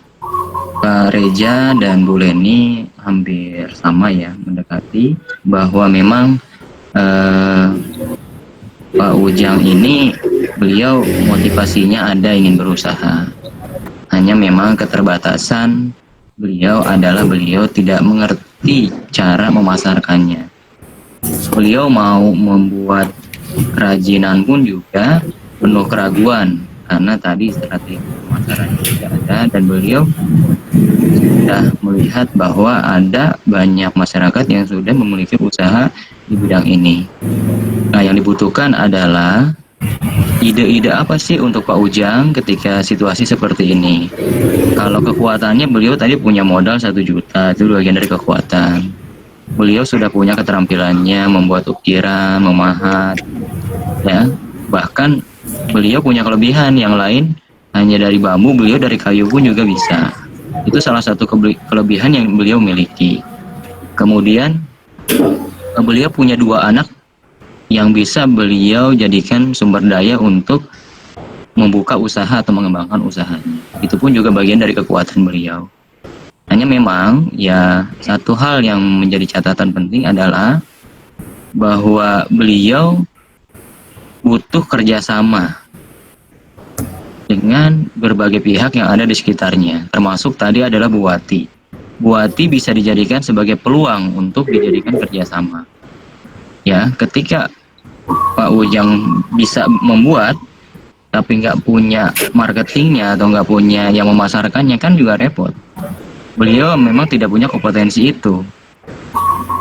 Pak Reja dan Bu Leni hampir sama ya, mendekati bahwa memang Pak Ujang ini beliau motivasinya ada ingin berusaha, hanya memang keterbatasan beliau adalah beliau tidak mengerti cara memasarkannya. Beliau mau membuat kerajinan pun juga penuh keraguan karena tadi strategi pemasaran tidak ada, dan beliau sudah melihat bahwa ada banyak masyarakat yang sudah memiliki usaha di bidang ini. Nah, yang dibutuhkan adalah ide-ide apa sih untuk Pak Ujang ketika situasi seperti ini. Kalau kekuatannya, beliau tadi punya modal 1 juta, itu bagian dari kekuatan. Beliau sudah punya keterampilannya membuat ukiran, memahat, ya. Bahkan beliau punya kelebihan yang lain, hanya dari bambu, beliau dari kayu pun juga bisa. Itu salah satu kelebihan yang beliau miliki. Kemudian beliau punya 2 anak yang bisa beliau jadikan sumber daya untuk membuka usaha atau mengembangkan usahanya. Itu pun juga bagian dari kekuatan beliau. Hanya memang ya satu hal yang menjadi catatan penting adalah bahwa beliau butuh kerjasama dengan berbagai pihak yang ada di sekitarnya, termasuk tadi adalah Bu Wati. Bu Wati bisa dijadikan sebagai peluang untuk dijadikan kerjasama. Ya, ketika Pak Ujang bisa membuat, tapi nggak punya marketingnya atau nggak punya yang memasarkannya, kan juga repot. Beliau memang tidak punya kompetensi itu.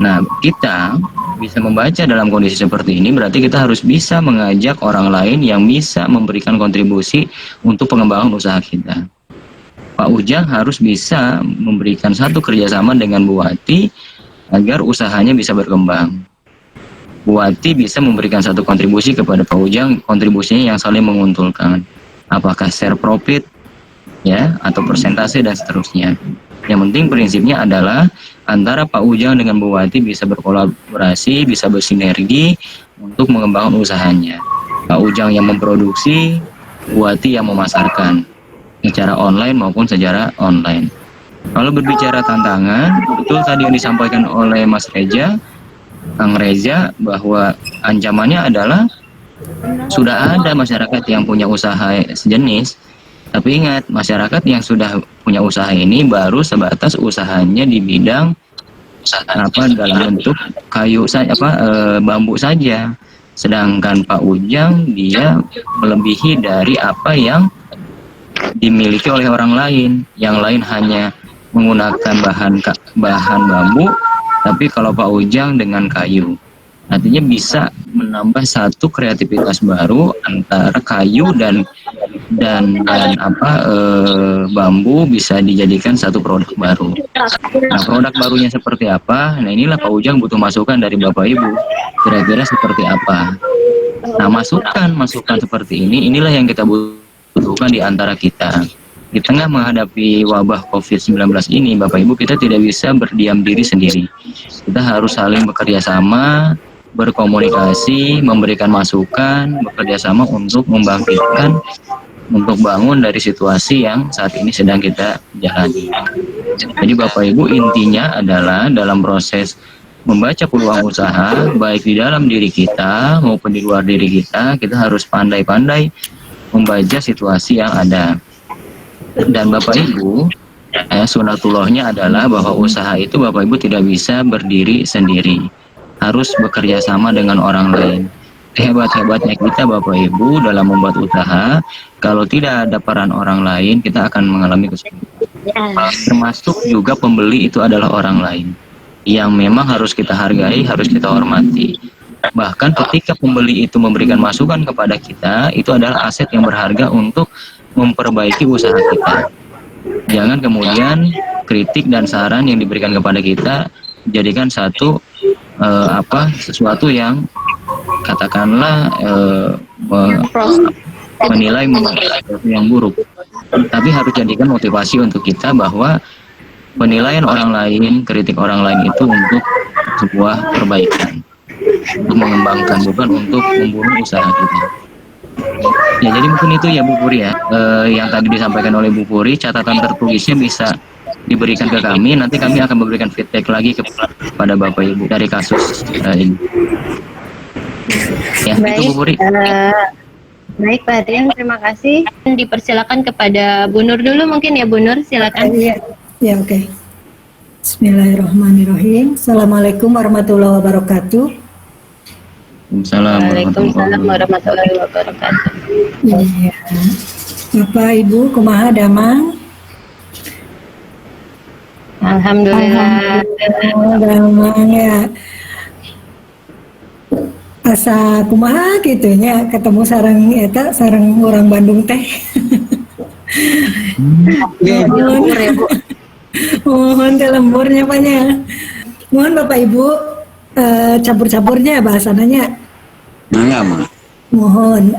Nah, kita bisa membaca dalam kondisi seperti ini, berarti kita harus bisa mengajak orang lain yang bisa memberikan kontribusi untuk pengembangan usaha kita. Pak Ujang harus bisa memberikan satu kerjasama dengan Bu Wati agar usahanya bisa berkembang. Bu Wati bisa memberikan satu kontribusi kepada Pak Ujang, kontribusinya yang saling menguntungkan. Apakah share profit, ya, atau persentase dan seterusnya. Yang penting prinsipnya adalah antara Pak Ujang dengan Bu Wati bisa berkolaborasi, bisa bersinergi untuk mengembangkan usahanya. Pak Ujang yang memproduksi, Bu Wati yang memasarkan secara online maupun secara online. Kalau berbicara tantangan, betul tadi yang disampaikan oleh Mas Reja, Kang Reza, bahwa ancamannya adalah sudah ada masyarakat yang punya usaha sejenis. Tapi ingat, masyarakat yang sudah punya usaha ini baru sebatas usahanya di bidang dalam bentuk kayu saja, bambu saja. Sedangkan Pak Ujang dia melebihi dari apa yang dimiliki oleh orang lain. Yang lain hanya menggunakan bahan bambu, Tapi kalau Pak Ujang dengan kayu, artinya bisa menambah satu kreativitas baru antara kayu dan bambu bisa dijadikan satu produk baru. Nah, produk barunya seperti apa? Nah, inilah Pak Ujang butuh masukan dari Bapak Ibu. Kira-kira seperti apa? Nah, masukan seperti inilah yang kita butuhkan di antara kita. Di tengah menghadapi wabah COVID-19 ini, Bapak Ibu, kita tidak bisa berdiam diri sendiri. Kita harus saling bekerja sama, berkomunikasi, memberikan masukan, bekerja sama untuk membangkitkan, untuk bangun dari situasi yang saat ini sedang kita jalani. Jadi Bapak Ibu, intinya adalah dalam proses membaca peluang usaha, baik di dalam diri kita maupun di luar diri kita harus pandai-pandai membaca situasi yang ada. Dan Bapak Ibu, sunatullahnya adalah bahwa usaha itu Bapak Ibu tidak bisa berdiri sendiri, harus bekerja sama dengan orang lain. Hebat-hebatnya kita Bapak Ibu dalam membuat usaha, kalau tidak ada peran orang lain, kita akan mengalami kesulitan. Termasuk juga pembeli itu adalah orang lain, yang memang harus kita hargai, harus kita hormati. Bahkan ketika pembeli itu memberikan masukan kepada kita, itu adalah aset yang berharga untuk memperbaiki usaha kita. Jangan kemudian kritik dan saran yang diberikan kepada kita jadikan sesuatu yang katakanlah menilai sesuatu yang buruk. Tapi harus jadikan motivasi untuk kita bahwa penilaian orang lain, kritik orang lain itu untuk sebuah perbaikan, untuk mengembangkan, bukan untuk membunuh usaha kita. Ya, jadi mungkin itu ya Bu Puri ya, yang tadi disampaikan oleh Bu Puri. Catatan tertulisnya bisa diberikan ke kami, nanti kami akan memberikan feedback lagi kepada Bapak Ibu dari kasus ini. Ya, Baik, itu Bu Puri. Baik Pak Adrian, terima kasih. Dipersilakan kepada Bu Nur dulu mungkin ya Bu Nur, silakan. Ya, oke. Bismillahirrahmanirrahim. Assalamualaikum warahmatullahi wabarakatuh. Waalaikumsalam warahmatullahi wabarakatuh. Iya. Bapak Ibu kumaha damang? Alhamdulillah. Damang ya. Asa kumaha gitunya ketemu sareng orang Bandung teh. Mohon teh lemburnya Paknya. Mohon Bapak Ibu cabur-caburnya bahasannya. Mohon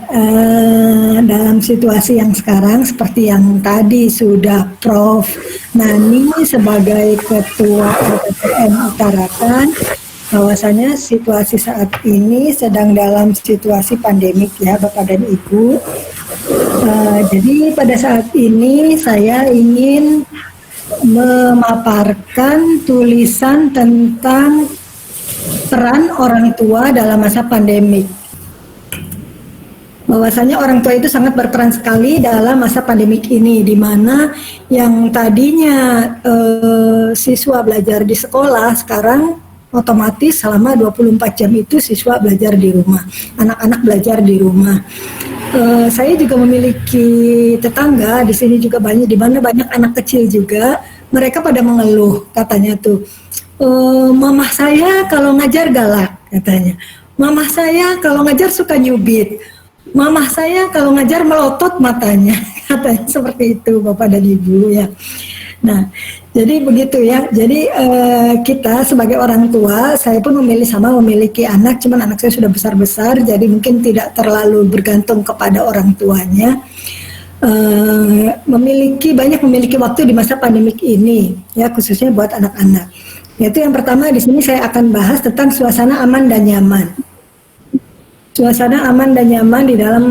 dalam situasi yang sekarang seperti yang tadi sudah Prof. Nani sebagai Ketua LPPM utarakan, bahwasanya situasi saat ini sedang dalam situasi pandemik ya Bapak dan Ibu. Jadi pada saat ini saya ingin memaparkan tulisan tentang peran orang tua dalam masa pandemik. Bahwasanya orang tua itu sangat berperan sekali dalam masa pandemik ini, di mana yang tadinya siswa belajar di sekolah sekarang otomatis selama 24 jam itu siswa belajar di rumah, anak-anak belajar di rumah. Saya juga memiliki tetangga di sini juga banyak, di mana banyak anak kecil juga, mereka pada mengeluh katanya tuh, mamah saya kalau ngajar galak katanya, mamah saya kalau ngajar suka nyubit, mamah saya kalau ngajar melotot matanya, katanya seperti itu Bapak dan Ibu ya. Nah, jadi begitu ya. Jadi kita sebagai orang tua, saya pun memiliki anak, cuman anak saya sudah besar-besar, jadi mungkin tidak terlalu bergantung kepada orang tuanya. Memiliki waktu di masa pandemik ini, ya khususnya buat anak-anak. Yaitu yang pertama di sini saya akan bahas tentang suasana aman dan nyaman. Suasana aman dan nyaman di dalam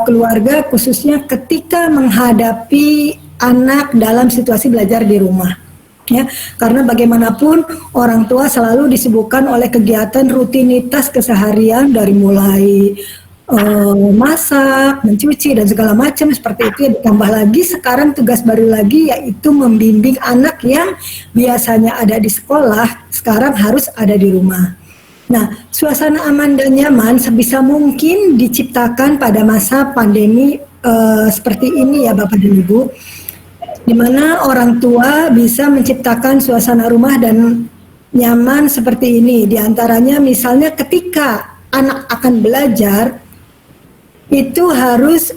keluarga, khususnya ketika menghadapi anak dalam situasi belajar di rumah. Ya, karena bagaimanapun orang tua selalu disibukkan oleh kegiatan rutinitas keseharian dari mulai masak, mencuci dan segala macam seperti itu. Ditambah lagi sekarang tugas baru lagi yaitu membimbing anak yang biasanya ada di sekolah sekarang harus ada di rumah. Nah, suasana aman dan nyaman sebisa mungkin diciptakan pada masa pandemi seperti ini ya Bapak dan Ibu, di mana orang tua bisa menciptakan suasana rumah dan nyaman seperti ini. Di antaranya misalnya ketika anak akan belajar itu harus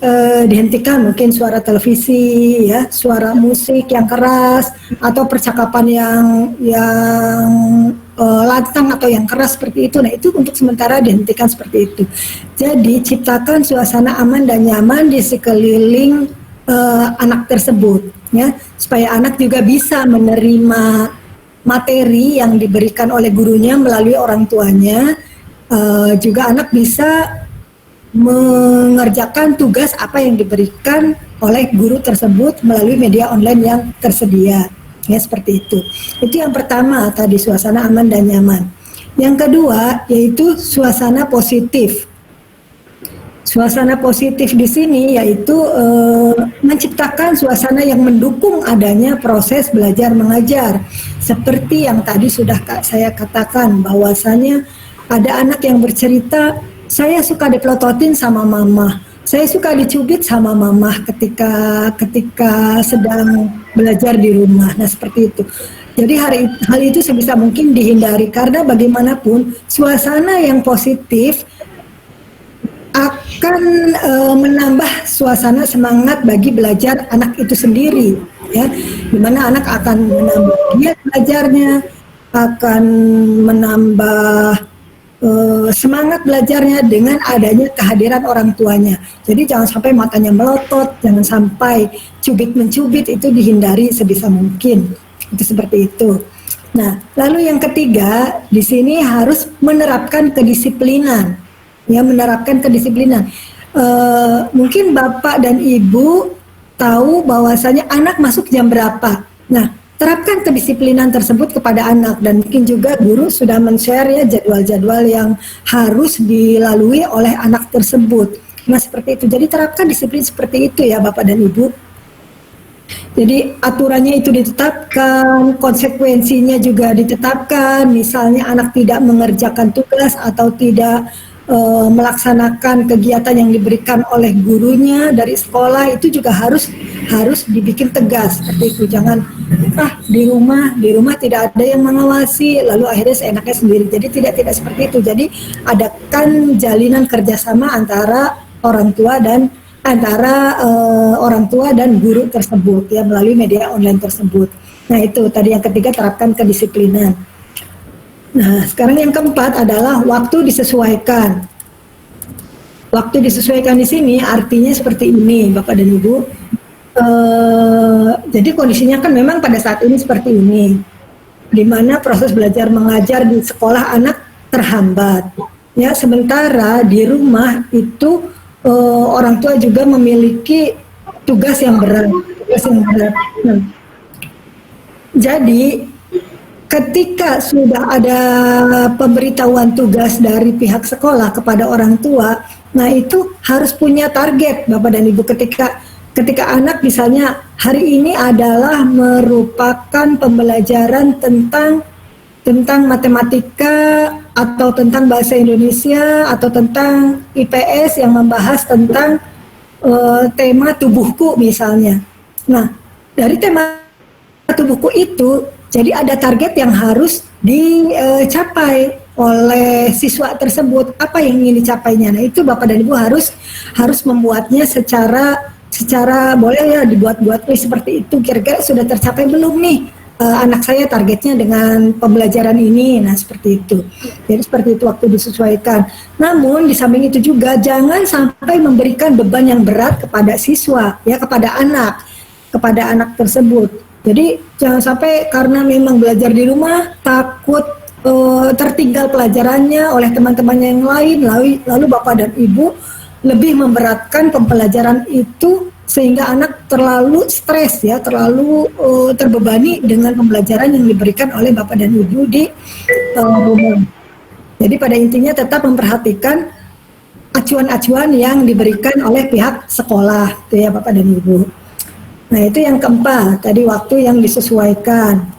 dihentikan mungkin suara televisi, ya, suara musik yang keras atau percakapan yang lantang atau yang keras seperti itu. Nah, itu untuk sementara dihentikan seperti itu. Jadi ciptakan suasana aman dan nyaman di sekeliling anak tersebut, ya, supaya anak juga bisa menerima materi yang diberikan oleh gurunya melalui orang tuanya. Juga anak bisa mengerjakan tugas apa yang diberikan oleh guru tersebut melalui media online yang tersedia, ya, seperti itu. Itu yang pertama tadi, suasana aman dan nyaman. Yang kedua yaitu suasana positif. Suasana positif di sini yaitu menciptakan suasana yang mendukung adanya proses belajar mengajar. Seperti yang tadi sudah saya katakan, bahwasanya ada anak yang bercerita, saya suka dipelototin sama mama, saya suka dicubit sama mama ketika sedang belajar di rumah. Nah, seperti itu. Jadi hal itu sebisa mungkin dihindari, karena bagaimanapun suasana yang positif akan menambah suasana semangat bagi belajar anak itu sendiri, ya, dimana anak akan menambah giat belajarnya, akan menambah semangat belajarnya dengan adanya kehadiran orang tuanya. Jadi jangan sampai matanya melotot, jangan sampai cubit-mencubit, itu dihindari sebisa mungkin. Itu seperti itu. Nah, lalu yang ketiga di sini harus menerapkan kedisiplinan. Ya, menerapkan kedisiplinan. Mungkin Bapak dan Ibu tahu bahwasanya anak masuk jam berapa. Nah, terapkan kedisiplinan tersebut kepada anak, dan mungkin juga guru sudah men-share, ya, jadwal-jadwal yang harus dilalui oleh anak tersebut. Nah, seperti itu. Jadi terapkan disiplin seperti itu, ya, Bapak dan Ibu. Jadi aturannya itu ditetapkan, konsekuensinya juga ditetapkan. Misalnya anak tidak mengerjakan tugas atau tidak melaksanakan kegiatan yang diberikan oleh gurunya dari sekolah, itu juga harus dibikin tegas seperti itu. Jangan di rumah tidak ada yang mengawasi, lalu akhirnya seenaknya sendiri. Jadi tidak seperti itu. Jadi adakan jalinan kerjasama antara orang tua dan guru tersebut, ya, melalui media online tersebut. Nah, itu tadi yang ketiga, terapkan kedisiplinan. Nah, sekarang yang keempat adalah waktu disesuaikan. Waktu disesuaikan di sini artinya seperti ini, Bapak dan Ibu. Jadi kondisinya kan memang pada saat ini seperti ini, di mana proses belajar mengajar di sekolah anak terhambat. Ya, sementara di rumah itu orang tua juga memiliki tugas yang berat. Nah, jadi ketika sudah ada pemberitahuan tugas dari pihak sekolah kepada orang tua, nah itu harus punya target, Bapak dan Ibu. Ketika anak misalnya hari ini adalah merupakan pembelajaran tentang matematika atau tentang bahasa Indonesia atau tentang IPS yang membahas tentang tema tubuhku misalnya. Nah, dari tema tubuhku itu, jadi ada target yang harus dicapai oleh siswa tersebut. Apa yang ingin dicapainya? Nah, itu Bapak dan Ibu harus membuatnya secara boleh, ya, dibuat list seperti itu. Kira-kira sudah tercapai belum nih anak saya targetnya dengan pembelajaran ini? Nah, seperti itu. Jadi seperti itu waktu disesuaikan. Namun di samping itu juga jangan sampai memberikan beban yang berat kepada siswa, ya, kepada anak tersebut. Jadi jangan sampai karena memang belajar di rumah takut tertinggal pelajarannya oleh teman-temannya yang lain, lalu Bapak dan Ibu lebih memberatkan pembelajaran itu sehingga anak terlalu stres, ya, terlalu terbebani dengan pembelajaran yang diberikan oleh Bapak dan Ibu di rumah. Jadi pada intinya tetap memperhatikan acuan-acuan yang diberikan oleh pihak sekolah, itu ya Bapak dan Ibu. Nah, itu yang keempat, tadi waktu yang disesuaikan.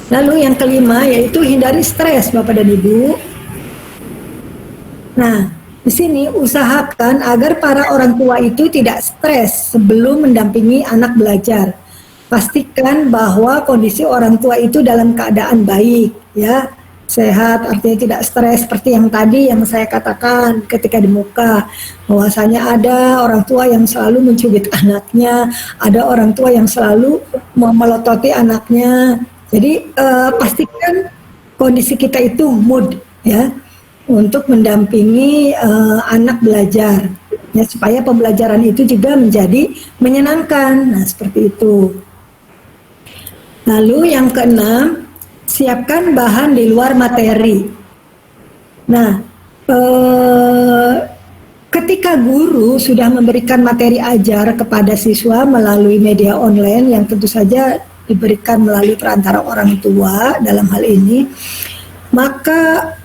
Lalu yang kelima yaitu hindari stres, Bapak dan Ibu. Nah, di sini usahakan agar para orang tua itu tidak stres sebelum mendampingi anak belajar. pastikan bahwa kondisi orang tua itu dalam keadaan baik, ya, sehat, artinya tidak stres seperti yang tadi yang saya katakan ketika di muka, bahwasanya ada orang tua yang selalu mencubit anaknya, ada orang tua yang selalu memelototi anaknya. Jadi pastikan kondisi kita itu mood, ya, untuk mendampingi anak belajar, ya, supaya pembelajaran itu juga menjadi menyenangkan. Nah, seperti itu. Lalu yang keenam, siapkan bahan di luar materi. Nah, ketika guru sudah memberikan materi ajar kepada siswa melalui media online yang tentu saja diberikan melalui perantara orang tua dalam hal ini, maka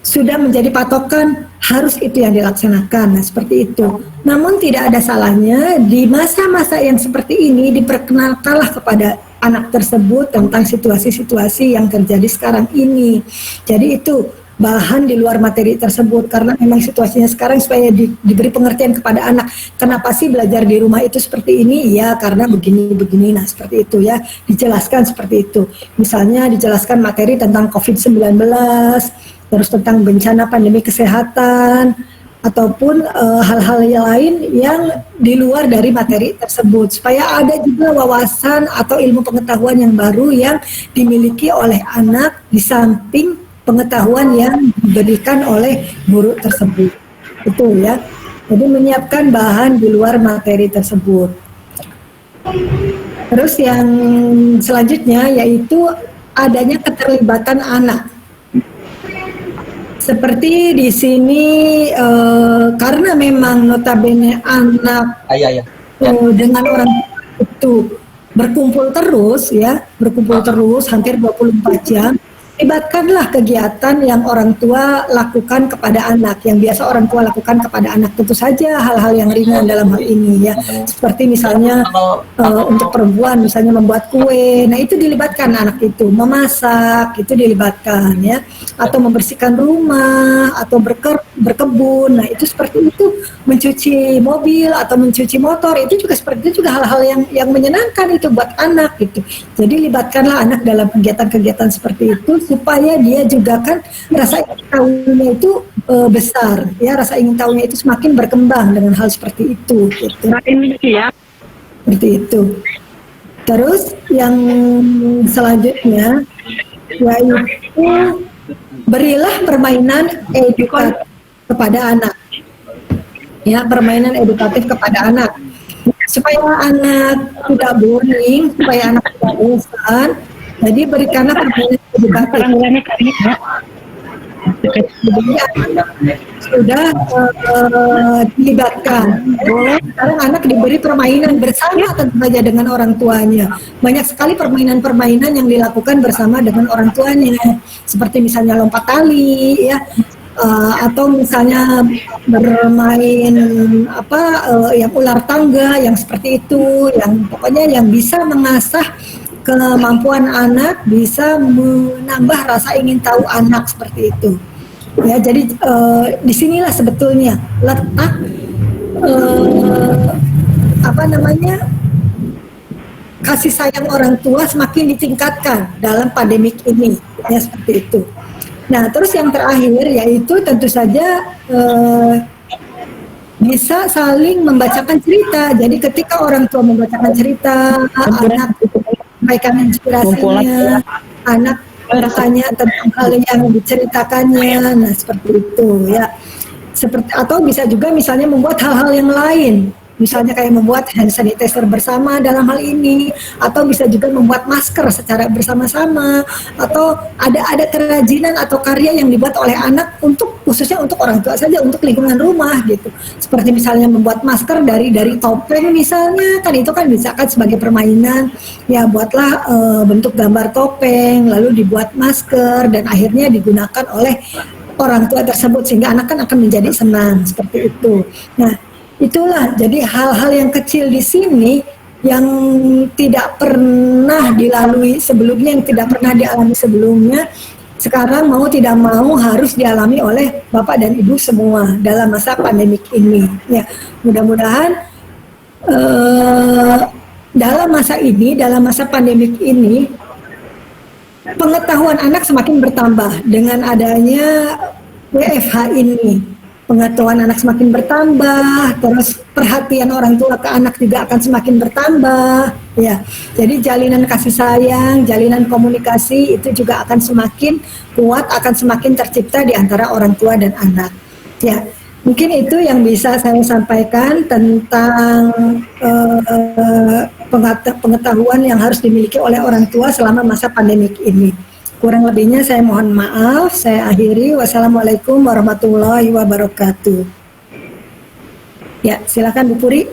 sudah menjadi patokan harus itu yang dilaksanakan. Nah, seperti itu. Namun tidak ada salahnya di masa-masa yang seperti ini diperkenalkanlah kepada anak tersebut tentang situasi-situasi yang terjadi sekarang ini. Jadi itu bahan di luar materi tersebut, karena memang situasinya sekarang supaya diberi pengertian kepada anak. Kenapa sih belajar di rumah itu seperti ini? Ya karena begini-begini. Nah, seperti itu ya, dijelaskan seperti itu. Misalnya dijelaskan materi tentang COVID-19, terus tentang bencana pandemi kesehatan, ataupun hal-hal yang lain yang di luar dari materi tersebut, supaya ada juga wawasan atau ilmu pengetahuan yang baru yang dimiliki oleh anak di samping pengetahuan yang diberikan oleh guru tersebut. Itu ya. Jadi menyiapkan bahan di luar materi tersebut. Terus yang selanjutnya yaitu adanya keterlibatan anak. Seperti di sini karena memang notabene anak dengan orang itu berkumpul terus ya, berkumpul terus hampir 24 jam. Libatkanlah kegiatan yang orang tua lakukan kepada anak, yang biasa orang tua lakukan kepada anak. Tentu saja hal-hal yang ringan dalam hal ini ya, seperti misalnya untuk perempuan misalnya membuat kue, nah itu dilibatkan anak itu, memasak itu dilibatkan ya, atau membersihkan rumah, atau berkebun, nah itu seperti itu, mencuci mobil atau mencuci motor, itu juga seperti itu, juga hal-hal yang menyenangkan itu buat anak gitu. Jadi libatkanlah anak dalam kegiatan-kegiatan seperti itu, supaya dia juga kan rasa ingin tahunya itu besar ya, rasa ingin tahunya itu semakin berkembang dengan hal seperti itu gitu. Seperti itu. Terus yang selanjutnya yaitu berilah permainan edukatif kepada anak ya, permainan edukatif kepada anak supaya anak tidak boring, supaya anak tidak bosan. Jadi berikanlah permainan edukatif. Sudah dilibatkan. Sekarang anak diberi permainan bersama tentu saja dengan orang tuanya. Banyak sekali permainan-permainan yang dilakukan bersama dengan orang tuanya. Seperti misalnya lompat tali, ya, atau misalnya bermain yang ular tangga, yang seperti itu, yang pokoknya yang bisa mengasah kemampuan anak, bisa menambah rasa ingin tahu anak seperti itu. Ya, jadi disinilah sebetulnya letak kasih sayang orang tua semakin ditingkatkan dalam pandemik ini, ya seperti itu. Nah, terus yang terakhir yaitu tentu saja bisa saling membacakan cerita. Jadi ketika orang tua membacakan cerita, anak sampaikan inspirasinya, anak bertanya tentang hal yang diceritakannya, nah seperti itu ya. Atau bisa juga misalnya membuat hal-hal yang lain, misalnya kayak membuat hand sanitizer bersama dalam hal ini, atau bisa juga membuat masker secara bersama-sama, atau ada kerajinan atau karya yang dibuat oleh anak khususnya untuk orang tua saja, untuk lingkungan rumah gitu. Seperti misalnya membuat masker dari topeng misalnya, kan itu kan bisa kan sebagai permainan. Ya buatlah bentuk gambar topeng, lalu dibuat masker dan akhirnya digunakan oleh orang tua tersebut sehingga anak kan akan menjadi senang seperti itu. Nah, itulah jadi hal-hal yang kecil di sini yang tidak pernah dilalui sebelumnya, yang tidak pernah dialami sebelumnya, sekarang mau tidak mau harus dialami oleh Bapak dan Ibu semua dalam masa pandemik ini. Ya, mudah-mudahan dalam masa ini, dalam masa pandemik ini, pengetahuan anak semakin bertambah dengan adanya WFH ini. Pengetahuan anak semakin bertambah, terus perhatian orang tua ke anak juga akan semakin bertambah, ya. Jadi jalinan kasih sayang, jalinan komunikasi itu juga akan semakin kuat, akan semakin tercipta di antara orang tua dan anak. Ya, mungkin itu yang bisa saya sampaikan tentang pengetahuan yang harus dimiliki oleh orang tua selama masa pandemik ini. Kurang lebihnya saya mohon maaf, saya akhiri. Wassalamualaikum warahmatullahi wabarakatuh. Ya, silakan Bu Puri.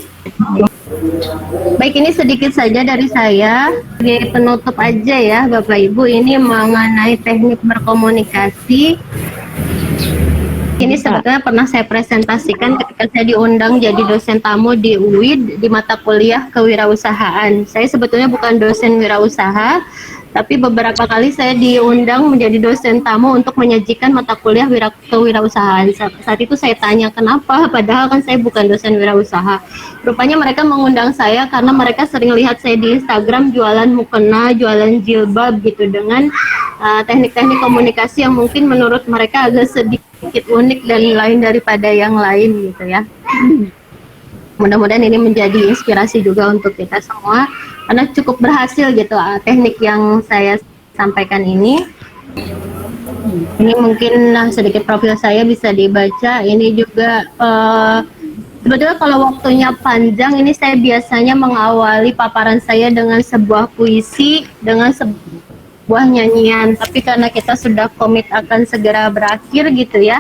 Baik, ini sedikit saja dari saya. Sebagai penutup aja ya Bapak Ibu, ini mengenai teknik berkomunikasi. Ini sebetulnya pernah saya presentasikan ketika saya diundang jadi dosen tamu di UID di mata kuliah kewirausahaan. Saya sebetulnya bukan dosen wirausaha, tapi beberapa kali saya diundang menjadi dosen tamu untuk menyajikan mata kuliah kewirausahaan. Saat itu saya tanya kenapa, padahal kan saya bukan dosen wirausaha. Rupanya mereka mengundang saya karena mereka sering lihat saya di Instagram jualan mukena, jualan jilbab gitu, dengan teknik-teknik komunikasi yang mungkin menurut mereka agak sedikit unik dan lain daripada yang lain gitu ya. Mudah-mudahan ini menjadi inspirasi juga untuk kita semua, karena cukup berhasil gitu teknik yang saya sampaikan ini. Ini mungkin sedikit profil saya bisa dibaca. Ini juga sebetulnya kalau waktunya panjang, ini saya biasanya mengawali paparan saya dengan sebuah puisi, dengan sebuah nyanyian. Tapi karena kita sudah komit akan segera berakhir gitu ya,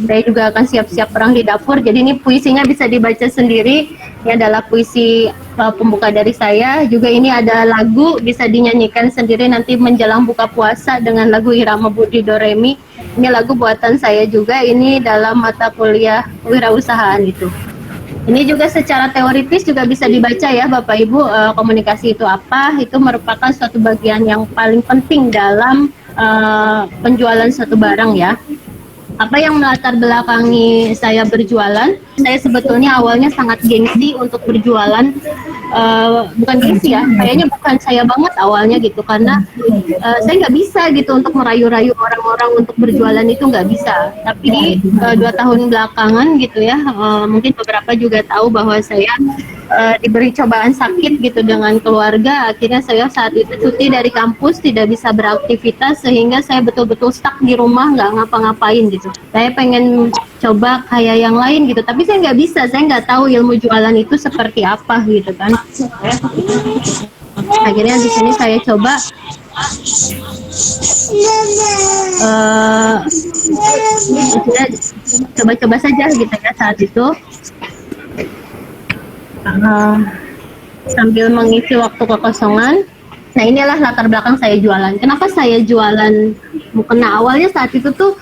saya juga akan siap-siap perang di dapur. Jadi ini puisinya bisa dibaca sendiri. Ini adalah puisi pembuka dari saya. Juga ini ada lagu bisa dinyanyikan sendiri nanti menjelang buka puasa dengan lagu Irama Budi Doremi. Ini lagu buatan saya juga. Ini dalam mata kuliah wirausahaan itu. Ini juga secara teoritis juga bisa dibaca ya Bapak Ibu. Komunikasi itu apa? Itu merupakan suatu bagian yang paling penting dalam penjualan suatu barang ya. Apa yang melatar belakangi saya berjualan? Saya sebetulnya awalnya sangat gengsi untuk berjualan, bukan gengsi ya, kayaknya bukan saya banget awalnya gitu, karena saya nggak bisa gitu untuk merayu-rayu orang-orang untuk berjualan, itu nggak bisa. Tapi 2 tahun belakangan gitu ya, mungkin beberapa juga tahu bahwa saya diberi cobaan sakit gitu dengan keluarga. Akhirnya saya saat itu cuti dari kampus, tidak bisa beraktivitas, sehingga saya betul-betul stuck di rumah, nggak ngapa-ngapain gitu. Saya pengen coba kayak yang lain gitu, tapi saya nggak bisa, saya nggak tahu ilmu jualan itu seperti apa gitu kan. Akhirnya di sini saya coba coba-coba saja gitu ya saat itu. Sambil mengisi waktu kekosongan. Nah, inilah latar belakang saya jualan. Kenapa saya jualan mukena? Awalnya saat itu tuh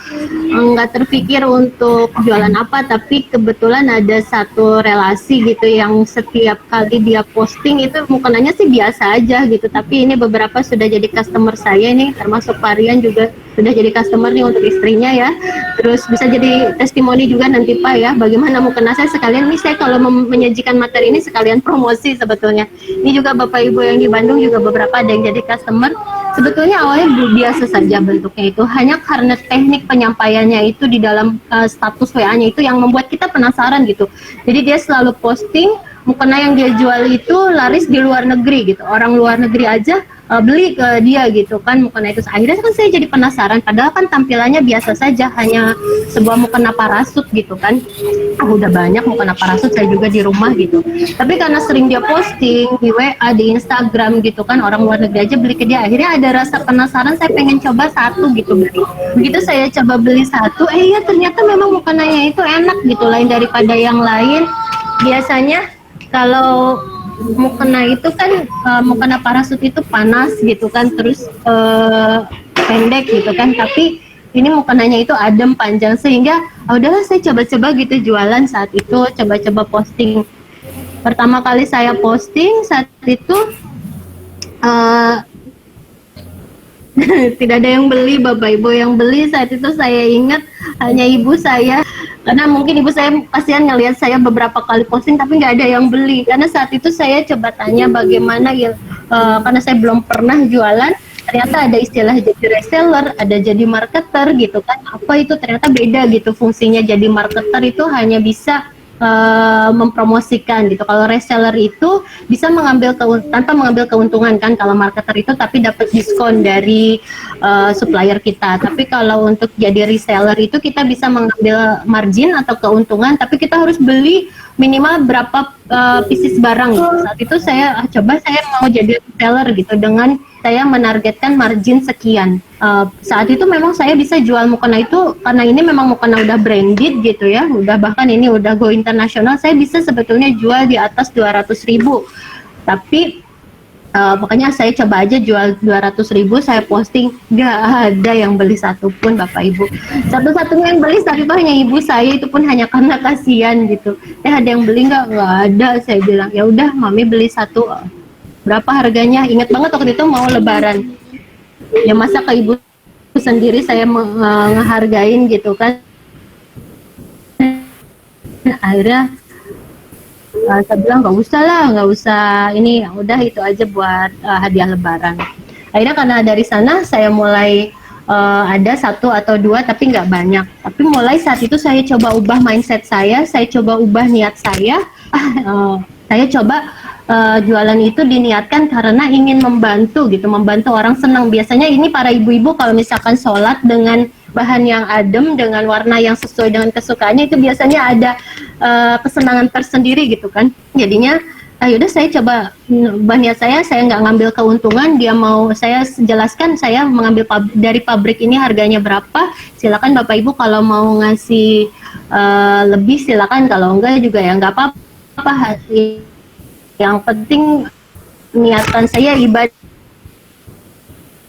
nggak terpikir untuk jualan apa, tapi kebetulan ada satu relasi gitu yang setiap kali dia posting itu mukenanya sih biasa aja gitu, tapi ini beberapa sudah jadi customer saya nih, termasuk Varian juga sudah jadi customer nih untuk istrinya ya. Terus bisa jadi testimoni juga nanti Pak ya, bagaimana mukena saya. Sekalian ini saya kalau menyajikan materi ini sekalian promosi sebetulnya. Ini juga Bapak Ibu yang di Bandung juga beberapa ada yang jadi customer. Sebetulnya awalnya biasa saja bentuknya itu, hanya karena teknik penyampaiannya itu di dalam status WA-nya itu yang membuat kita penasaran gitu. Jadi dia selalu posting mukena yang dia jual itu laris di luar negeri gitu, orang luar negeri aja beli ke dia gitu kan mukena itu. Akhirnya kan saya jadi penasaran, padahal kan tampilannya biasa saja, hanya sebuah mukena parasut gitu kan. Udah banyak mukena parasut saya juga di rumah gitu, tapi karena sering dia posting di WA, di Instagram gitu kan, orang luar negeri aja beli ke dia. Akhirnya ada rasa penasaran, saya pengen coba satu gitu beli. Begitu saya coba beli satu, ya ternyata memang mukenanya itu enak gitu, lain daripada yang lain. Biasanya kalau mukena itu kan mukena parasut itu panas gitu kan, terus pendek gitu kan, tapi ini mukenanya itu adem panjang, sehingga udahlah saya coba-coba gitu jualan saat itu, coba-coba posting. Pertama kali saya posting saat itu tidak ada yang beli Bapak Ibu. Yang beli saat itu saya ingat hanya ibu saya Karena mungkin ibu saya kasihan ngelihat saya beberapa kali posting tapi nggak ada yang beli. Karena saat itu saya coba tanya bagaimana ya, karena saya belum pernah jualan. Ternyata ada istilah jadi reseller, ada jadi marketer gitu kan. Apa itu ternyata beda gitu fungsinya. Jadi marketer itu hanya bisa mempromosikan gitu. Kalau reseller itu bisa tanpa mengambil keuntungan kan kalau marketer itu, tapi dapat diskon dari supplier kita. Tapi kalau untuk jadi reseller itu kita bisa mengambil margin atau keuntungan, tapi kita harus beli minimal berapa pieces barang gitu. Saat itu saya mau jadi reseller gitu dengan saya menargetkan margin sekian. Saat itu memang saya bisa jual mukena itu karena ini memang mukena udah branded gitu ya, bahkan ini udah go internasional. Saya bisa sebetulnya jual di atas 200.000, tapi makanya saya coba aja jual 200.000, saya posting, gak ada yang beli satupun Bapak Ibu. Satu-satunya yang beli saat itu hanya ibu saya, itu pun hanya karena kasihan gitu. Ada yang beli nggak ada. Saya bilang ya udah mami beli satu. Berapa harganya? Ingat banget waktu itu mau lebaran. Ya masa ke ibu sendiri saya ngehargain gitu kan. Akhirnya saya bilang nggak usah ini, udah itu aja buat hadiah lebaran. Akhirnya karena dari sana saya mulai ada satu atau dua tapi nggak banyak. Tapi mulai saat itu saya coba ubah mindset saya coba ubah niat saya. Saya coba jualan itu diniatkan karena ingin membantu gitu, membantu orang senang. Biasanya ini para ibu-ibu kalau misalkan sholat dengan bahan yang adem, dengan warna yang sesuai dengan kesukaannya, itu biasanya ada kesenangan tersendiri gitu kan. Jadinya yaudah saya coba ubah niat saya nggak ngambil keuntungan. Dia mau saya jelaskan saya mengambil dari pabrik ini harganya berapa, silakan Bapak Ibu kalau mau ngasih lebih silakan, kalau enggak juga ya nggak apa-apa. Yang penting niatan saya ibadah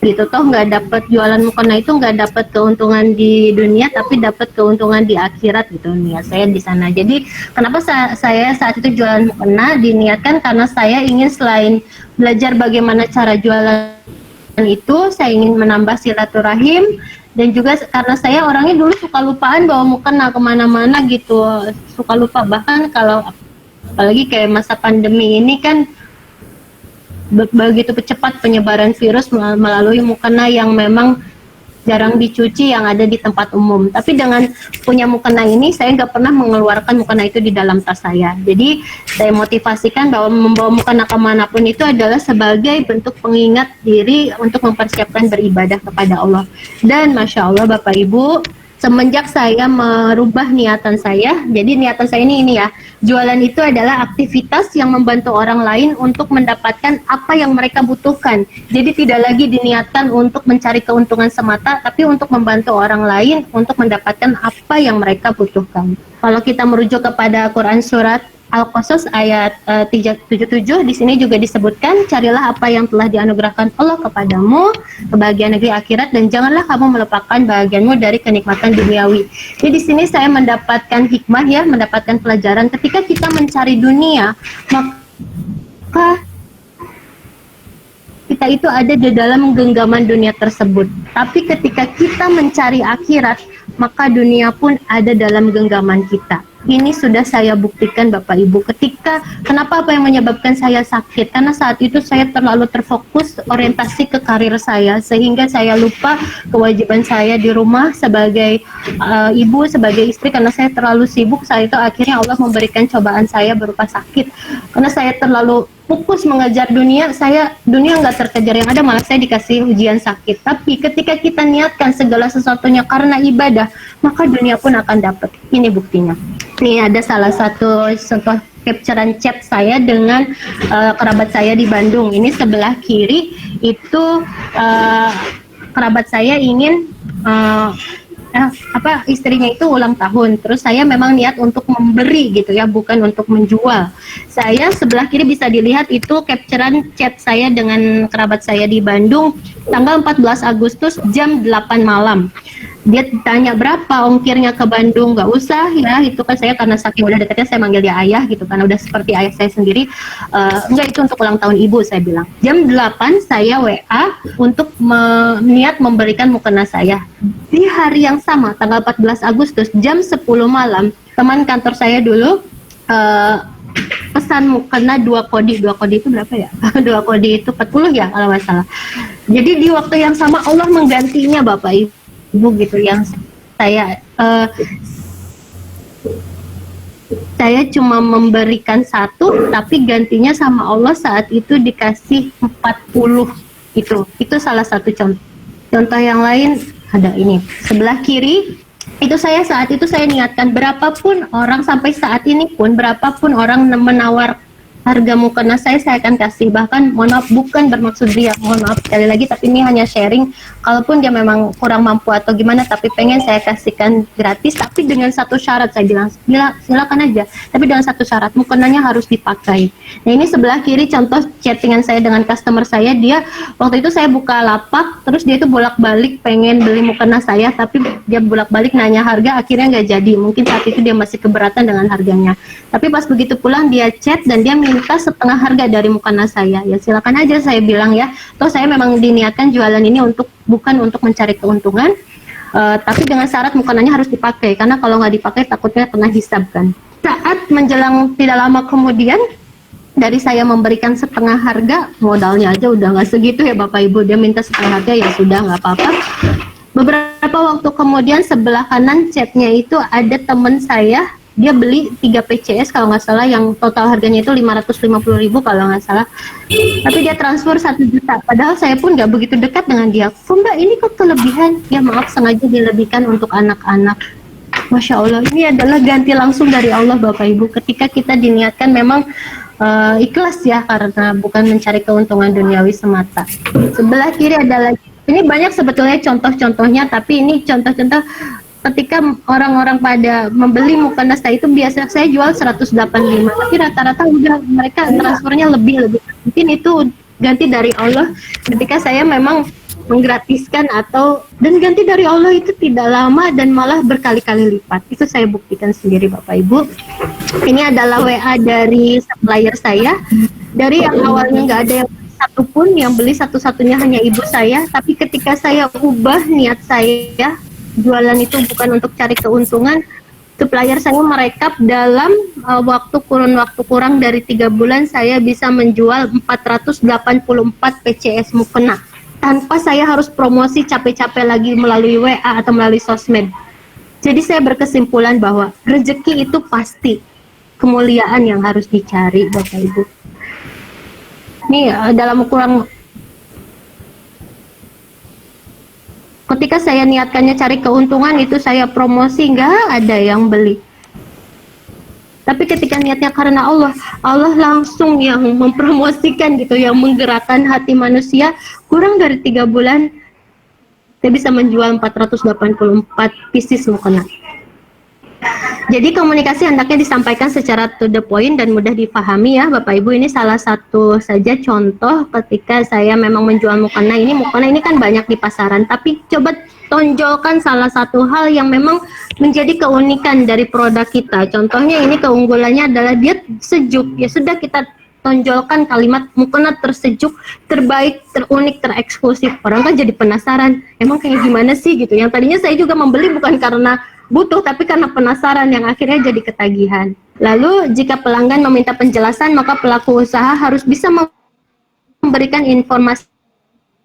gitu, toh nggak dapat jualan mukena itu nggak dapat keuntungan di dunia tapi dapat keuntungan di akhirat gitu, niat saya di sana. Jadi kenapa saya saat itu jualan mukena diniatkan karena saya ingin selain belajar bagaimana cara jualan itu, saya ingin menambah silaturahim, dan juga karena saya orangnya dulu suka lupaan bawa mukena kemana-mana gitu, suka lupa. Bahkan kalau apalagi kayak masa pandemi ini kan begitu cepat penyebaran virus melalui mukena yang memang jarang dicuci yang ada di tempat umum. Tapi dengan punya mukena ini saya nggak pernah mengeluarkan mukena itu di dalam tas saya. Jadi saya motivasikan bahwa membawa mukena kemanapun itu adalah sebagai bentuk pengingat diri untuk mempersiapkan beribadah kepada Allah. Dan Masya Allah Bapak Ibu, semenjak saya merubah niatan saya, jadi niatan saya ini ya, jualan itu adalah aktivitas yang membantu orang lain untuk mendapatkan apa yang mereka butuhkan. Jadi tidak lagi diniatkan untuk mencari keuntungan semata, tapi untuk membantu orang lain untuk mendapatkan apa yang mereka butuhkan. Kalau kita merujuk kepada Quran surat Al-Qasas ayat 77, di sini juga disebutkan, carilah apa yang telah dianugerahkan Allah kepadamu, kebahagiaan negeri akhirat, dan janganlah kamu melupakan bahagianmu dari kenikmatan duniawi. Jadi di sini saya mendapatkan hikmah ya, mendapatkan pelajaran ketika kita mencari dunia, maka kita itu ada di dalam genggaman dunia tersebut. Tapi ketika kita mencari akhirat, maka dunia pun ada dalam genggaman kita. Ini sudah saya buktikan Bapak Ibu. Kenapa apa yang menyebabkan saya sakit? Karena saat itu saya terlalu terfokus orientasi ke karir saya, sehingga saya lupa kewajiban saya di rumah sebagai ibu, sebagai istri. Karena saya terlalu sibuk, saat itu akhirnya Allah memberikan cobaan saya berupa sakit. Karena saya terlalu fokus mengejar dunia nggak terkejar, yang ada malah saya dikasih ujian sakit. Tapi ketika kita niatkan segala sesuatunya karena ibadah, maka dunia pun akan dapat. Ini buktinya. Ini ada salah satu contoh capturean chat saya dengan kerabat saya di Bandung. Ini sebelah kiri itu kerabat saya ingin istrinya itu ulang tahun, terus saya memang niat untuk memberi gitu ya, bukan untuk menjual. Saya sebelah kiri bisa dilihat itu capturean chat saya dengan kerabat saya di Bandung. tanggal 14 Agustus jam 8 malam. Dia tanya berapa ongkirnya ke Bandung, nggak usah ya, itu kan saya karena saking udah dekatnya saya manggil dia ayah gitu kan, udah seperti ayah saya sendiri. Enggak, itu untuk ulang tahun ibu, saya bilang. Jam 8 saya WA untuk niat memberikan mukena saya. Di hari yang sama, tanggal 14 Agustus jam 10 malam, teman kantor saya dulu pesan mukena 2 kodi itu berapa ya? 2 kodi itu 40 ya kalau nggak salah. Jadi di waktu yang sama Allah menggantinya Bapak Ibu gitu, yang saya cuma memberikan 1 tapi gantinya sama Allah saat itu dikasih 40 itu salah satu contoh yang lain ada ini sebelah kiri. Itu saya saat itu saya niatkan berapapun orang sampai saat ini pun berapapun orang menawar harga mukena saya akan kasih. Bahkan mohon maaf bukan bermaksud dia, mohon maaf sekali lagi, tapi ini hanya sharing. Kalaupun dia memang kurang mampu atau gimana, tapi pengen saya kasihkan gratis, tapi dengan satu syarat, saya bilang silakan aja, tapi dengan satu syarat, mukenanya harus dipakai. Nah ini sebelah kiri contoh chattingan saya dengan customer saya. Dia waktu itu saya buka lapak, terus dia itu bolak-balik pengen beli mukena saya, tapi dia bolak-balik nanya harga, akhirnya nggak jadi. Mungkin saat itu dia masih keberatan dengan harganya. Tapi pas begitu pulang dia chat dan dia minta setengah harga dari mukena saya. Ya silakan aja, saya bilang ya. Toh saya memang diniatkan jualan ini bukan untuk mencari keuntungan, tapi dengan syarat mukenanya harus dipakai. Karena kalau nggak dipakai takutnya kena hisab kan. Saat menjelang tidak lama kemudian, dari saya memberikan setengah harga, modalnya aja udah nggak segitu ya Bapak Ibu. Dia minta setengah harga, ya sudah nggak apa-apa. Beberapa waktu kemudian sebelah kanan chatnya itu ada teman saya. Dia beli 3 PCS kalau nggak salah, yang total harganya itu 550.000 kalau nggak salah. Tapi dia transfer 1 juta. Padahal saya pun nggak begitu dekat dengan dia. Kok Mbak ini kok kelebihan? Ya maaf, sengaja dilebihkan untuk anak-anak. Masya Allah, ini adalah ganti langsung dari Allah Bapak Ibu. Ketika kita diniatkan memang ikhlas ya, karena bukan mencari keuntungan duniawi semata. Sebelah kiri adalah, ini banyak sebetulnya contoh-contohnya, tapi ini contoh-contoh ketika orang-orang pada membeli mukena saya itu biasa saya jual 185, tapi rata-rata udah mereka transfernya lebih. Mungkin itu ganti dari Allah ketika saya memang menggratiskan dan ganti dari Allah itu tidak lama dan malah berkali-kali lipat. Itu saya buktikan sendiri Bapak Ibu. Ini adalah WA dari supplier saya, dari yang awalnya nggak ada yang satupun, yang beli satu-satunya hanya ibu saya, tapi ketika saya ubah niat saya jualan itu bukan untuk cari keuntungan, supplier saya merekap dalam waktu kurang dari 3 bulan saya bisa menjual 484 PCS mukena tanpa saya harus promosi capek-capek lagi melalui WA atau melalui sosmed. Jadi saya berkesimpulan bahwa rezeki itu pasti, kemuliaan yang harus dicari Bapak Ibu. Ini dalam kurang, ketika saya niatkannya cari keuntungan itu saya promosi, nggak ada yang beli. Tapi ketika niatnya karena Allah, Allah langsung yang mempromosikan gitu, yang menggerakkan hati manusia. Kurang dari 3 bulan, saya bisa menjual 484 pieces mukena. Jadi komunikasi hendaknya disampaikan secara to the point dan mudah dipahami ya Bapak Ibu. Ini salah satu saja contoh ketika saya memang menjual mukena. Mukena ini kan banyak di pasaran, tapi coba tonjolkan salah satu hal yang memang menjadi keunikan dari produk kita. Contohnya ini keunggulannya adalah dia sejuk. Ya sudah, kita tonjolkan kalimat mukena tersejuk, terbaik, terunik, tereksklusif. Orang kan jadi penasaran, emang kayak gimana sih gitu. Yang tadinya saya juga membeli bukan karena butuh, tapi karena penasaran, yang akhirnya jadi ketagihan. Lalu jika pelanggan meminta penjelasan, maka pelaku usaha harus bisa memberikan informasi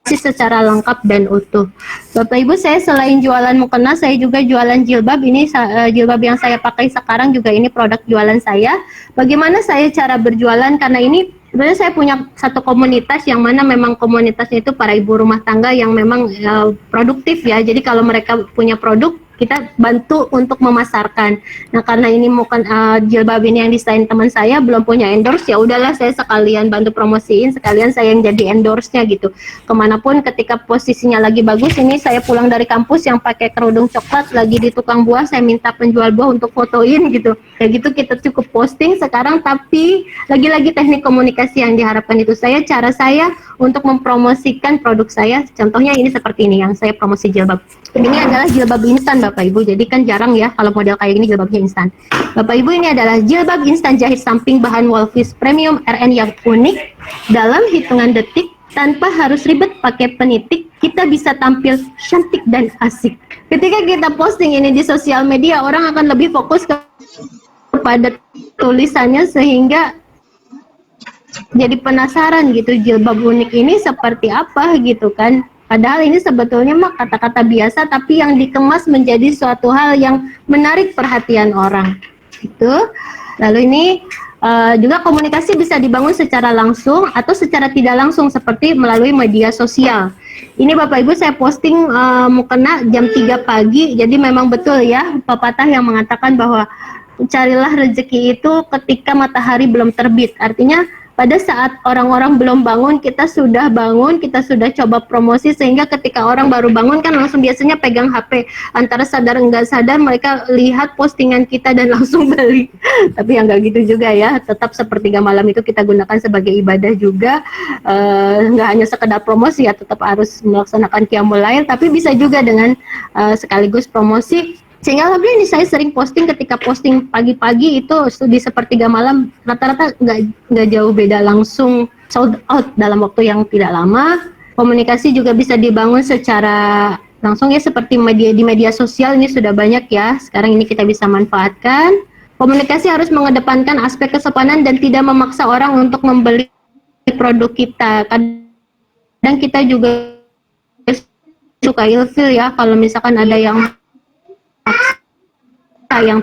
secara lengkap dan utuh. Bapak Ibu, saya selain jualan mukena, saya juga jualan jilbab. Ini jilbab yang saya pakai sekarang juga ini produk jualan saya. Bagaimana saya cara berjualan? Karena ini sebenarnya saya punya satu komunitas yang mana memang komunitasnya itu para ibu rumah tangga yang memang produktif ya. Jadi kalau mereka punya produk, kita bantu untuk memasarkan. Nah, karena ini jilbab ini yang desain teman saya, belum punya endorse, ya udahlah saya sekalian bantu promosiin, sekalian saya yang jadi endorse-nya gitu. Kemanapun ketika posisinya lagi bagus, ini saya pulang dari kampus yang pakai kerudung coklat, lagi di tukang buah, saya minta penjual buah untuk fotoin gitu. Kayak gitu kita cukup posting sekarang, tapi lagi-lagi teknik komunikasi yang diharapkan itu. Cara saya untuk mempromosikan produk saya. Contohnya ini seperti ini yang saya promosi jilbab. Ini adalah jilbab instan Bapak Ibu. Jadi kan jarang ya kalau model kayak gini jilbabnya instan. Bapak Ibu, ini adalah jilbab instan jahit samping bahan Wolfis Premium RN yang unik. Dalam hitungan detik tanpa harus ribet pakai penitik, kita bisa tampil cantik dan asik. Ketika kita posting ini di sosial media, orang akan lebih fokus kepada tulisannya sehingga jadi penasaran gitu, jilbab unik ini seperti apa gitu kan. Padahal ini sebetulnya mah kata-kata biasa, tapi yang dikemas menjadi suatu hal yang menarik perhatian orang. Gitu. Lalu ini juga komunikasi bisa dibangun secara langsung atau secara tidak langsung seperti melalui media sosial. Ini Bapak Ibu saya posting mukena jam 3 pagi, jadi memang betul ya pepatah yang mengatakan bahwa carilah rezeki itu ketika matahari belum terbit. Artinya pada saat orang-orang belum bangun, kita sudah bangun, kita sudah coba promosi, sehingga ketika orang baru bangun kan langsung biasanya pegang HP. Antara sadar enggak sadar mereka lihat postingan kita dan langsung beli. Tapi yang enggak gitu juga ya, tetap sepertiga malam itu kita gunakan sebagai ibadah juga. Enggak hanya sekedar promosi ya, tetap harus melaksanakan qiyamul lail, tapi bisa juga dengan sekaligus promosi. Sehingga alhamdulillah ini saya sering posting, ketika posting pagi-pagi itu di sepertiga malam rata-rata nggak jauh beda, langsung sold out dalam waktu yang tidak lama. Komunikasi juga bisa dibangun secara langsung ya, seperti di media sosial ini sudah banyak ya, sekarang ini kita bisa manfaatkan. Komunikasi harus mengedepankan aspek kesopanan dan tidak memaksa orang untuk membeli produk kita. Kadang kita juga suka ilfil ya, kalau misalkan ada yang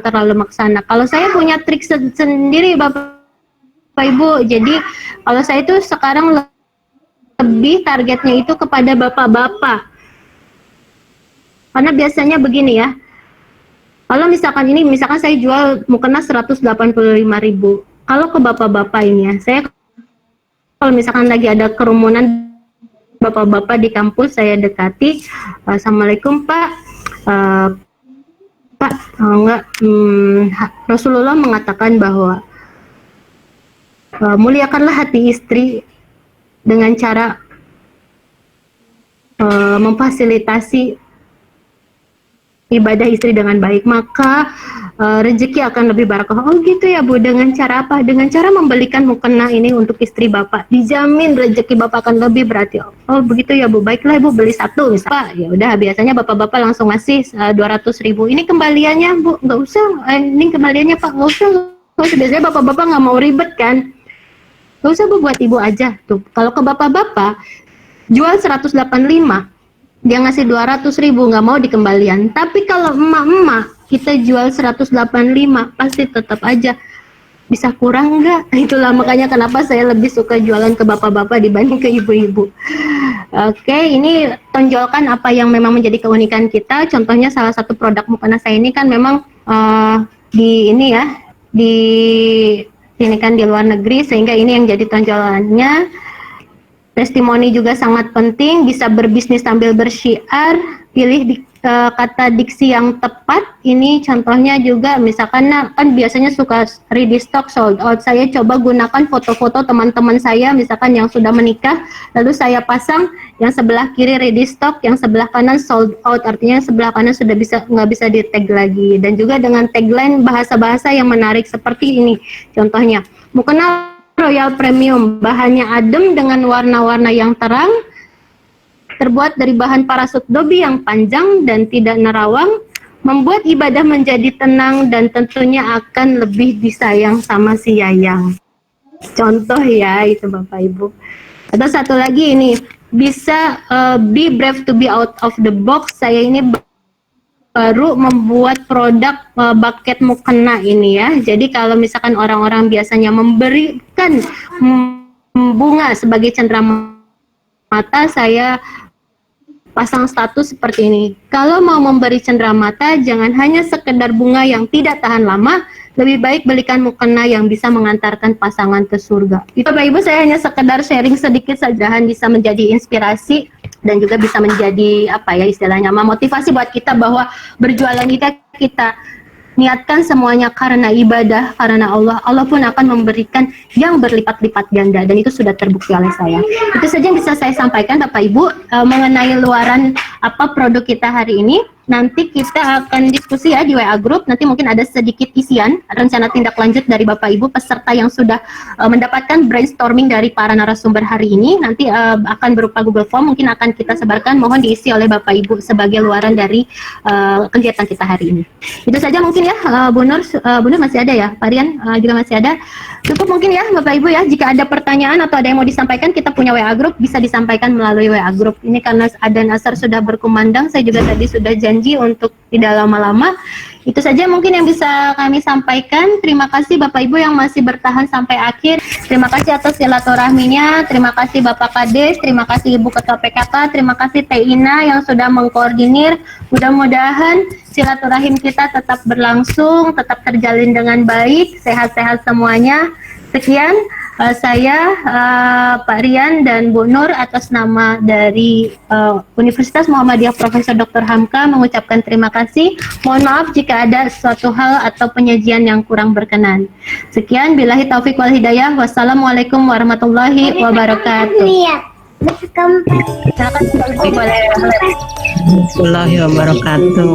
terlalu maksana. Kalau saya punya trik sendiri Bapak Ibu, jadi kalau saya itu sekarang lebih targetnya itu kepada bapak-bapak, karena biasanya begini ya, kalau misalkan saya jual mukena 185.000, kalau ke bapak-bapak ini ya, saya kalau misalkan lagi ada kerumunan bapak-bapak di kampus, saya dekati, Assalamualaikum Pak, Rasulullah mengatakan bahwa muliakanlah hati istri dengan cara memfasilitasi ibadah istri dengan baik, maka rezeki akan lebih barakah. Oh gitu ya Bu, dengan cara apa? Dengan cara membelikan mukena ini untuk istri Bapak, dijamin rezeki Bapak akan lebih berarti. Oh begitu ya Bu, baiklah Ibu beli satu misalnya. Ya udah, biasanya Bapak-bapak langsung ngasih 200.000. Ini kembaliannya Bu, nggak usah. Ini kembaliannya Pak, nggak usah. Biasanya Bapak-bapak nggak mau ribet kan? Nggak usah Bu, buat Ibu aja tuh. Kalau ke Bapak-bapak jual 185, dia ngasih 200.000, nggak mau dikembalian. Tapi kalau emak-emak kita jual 185, pasti tetap aja bisa kurang nggak? Itulah makanya kenapa saya lebih suka jualan ke bapak-bapak dibanding ke ibu-ibu. Oke, ini tonjolkan apa yang memang menjadi keunikan kita. Contohnya salah satu produk mukena saya ini kan memang ini kan di luar negeri, sehingga ini yang jadi tonjolannya. Testimoni juga sangat penting, bisa berbisnis sambil bersyiar, pilih kata diksi yang tepat. Ini contohnya juga, misalkan kan biasanya suka ready stock sold out, saya coba gunakan foto-foto teman-teman saya misalkan yang sudah menikah, lalu saya pasang yang sebelah kiri ready stock, yang sebelah kanan sold out, artinya yang sebelah kanan sudah nggak bisa di tag lagi. Dan juga dengan tagline bahasa-bahasa yang menarik seperti ini, contohnya mukena Royal Premium, bahannya adem dengan warna-warna yang terang, terbuat dari bahan parasut dobi yang panjang dan tidak nerawang, membuat ibadah menjadi tenang dan tentunya akan lebih disayang sama si Yayang. Contoh ya itu Bapak Ibu. Atau satu lagi ini, bisa be brave to be out of the box. Saya ini baru membuat produk bucket mukena ini ya. Jadi kalau misalkan orang-orang biasanya memberikan bunga sebagai cenderamata, saya pasang status seperti ini. Kalau mau memberi cenderamata, jangan hanya sekedar bunga yang tidak tahan lama, lebih baik belikan mukena yang bisa mengantarkan pasangan ke surga. Itu Bapak Ibu, saya hanya sekedar sharing sedikit saja, bisa menjadi inspirasi dan juga bisa menjadi apa ya istilahnya, motivasi buat kita bahwa berjualan kita niatkan semuanya karena ibadah, karena Allah, Allah pun akan memberikan yang berlipat-lipat ganda, dan itu sudah terbukti oleh saya. Itu saja yang bisa saya sampaikan Bapak Ibu mengenai luaran apa produk kita hari ini. Nanti kita akan diskusi ya di WA Group. Nanti mungkin ada sedikit isian rencana tindak lanjut dari Bapak Ibu peserta yang sudah mendapatkan brainstorming dari para narasumber hari ini. Nanti akan berupa Google Form, mungkin akan kita sebarkan. Mohon diisi oleh Bapak Ibu sebagai luaran dari kegiatan kita hari ini. Itu saja mungkin ya, Bu Nur masih ada ya, Pak Rian juga masih ada. Cukup mungkin ya Bapak Ibu ya. Jika ada pertanyaan atau ada yang mau disampaikan, kita punya WA Group, bisa disampaikan melalui WA Group. Ini karena adzan asar sudah berkumandang, saya juga tadi sudah janji untuk tidak lama-lama. Itu saja mungkin yang bisa kami sampaikan. Terima kasih Bapak Ibu yang masih bertahan sampai akhir. Terima kasih atas silaturahminya. Terima kasih Bapak Kades, terima kasih Ibu Ketua PKK, terima kasih Teh Ina yang sudah mengkoordinir. Mudah-mudahan silaturahim kita tetap berlangsung, tetap terjalin dengan baik, sehat-sehat semuanya. Sekian saya Pak Rian dan Bu Nur atas nama dari Universitas Muhammadiyah Profesor Dr. Hamka mengucapkan terima kasih. Mohon maaf jika ada suatu hal atau penyajian yang kurang berkenan. Sekian, billahi taufik wal hidayah. Wassalamualaikum warahmatullahi wabarakatuh. Silakan. Warahmatullahi wabarakatuh.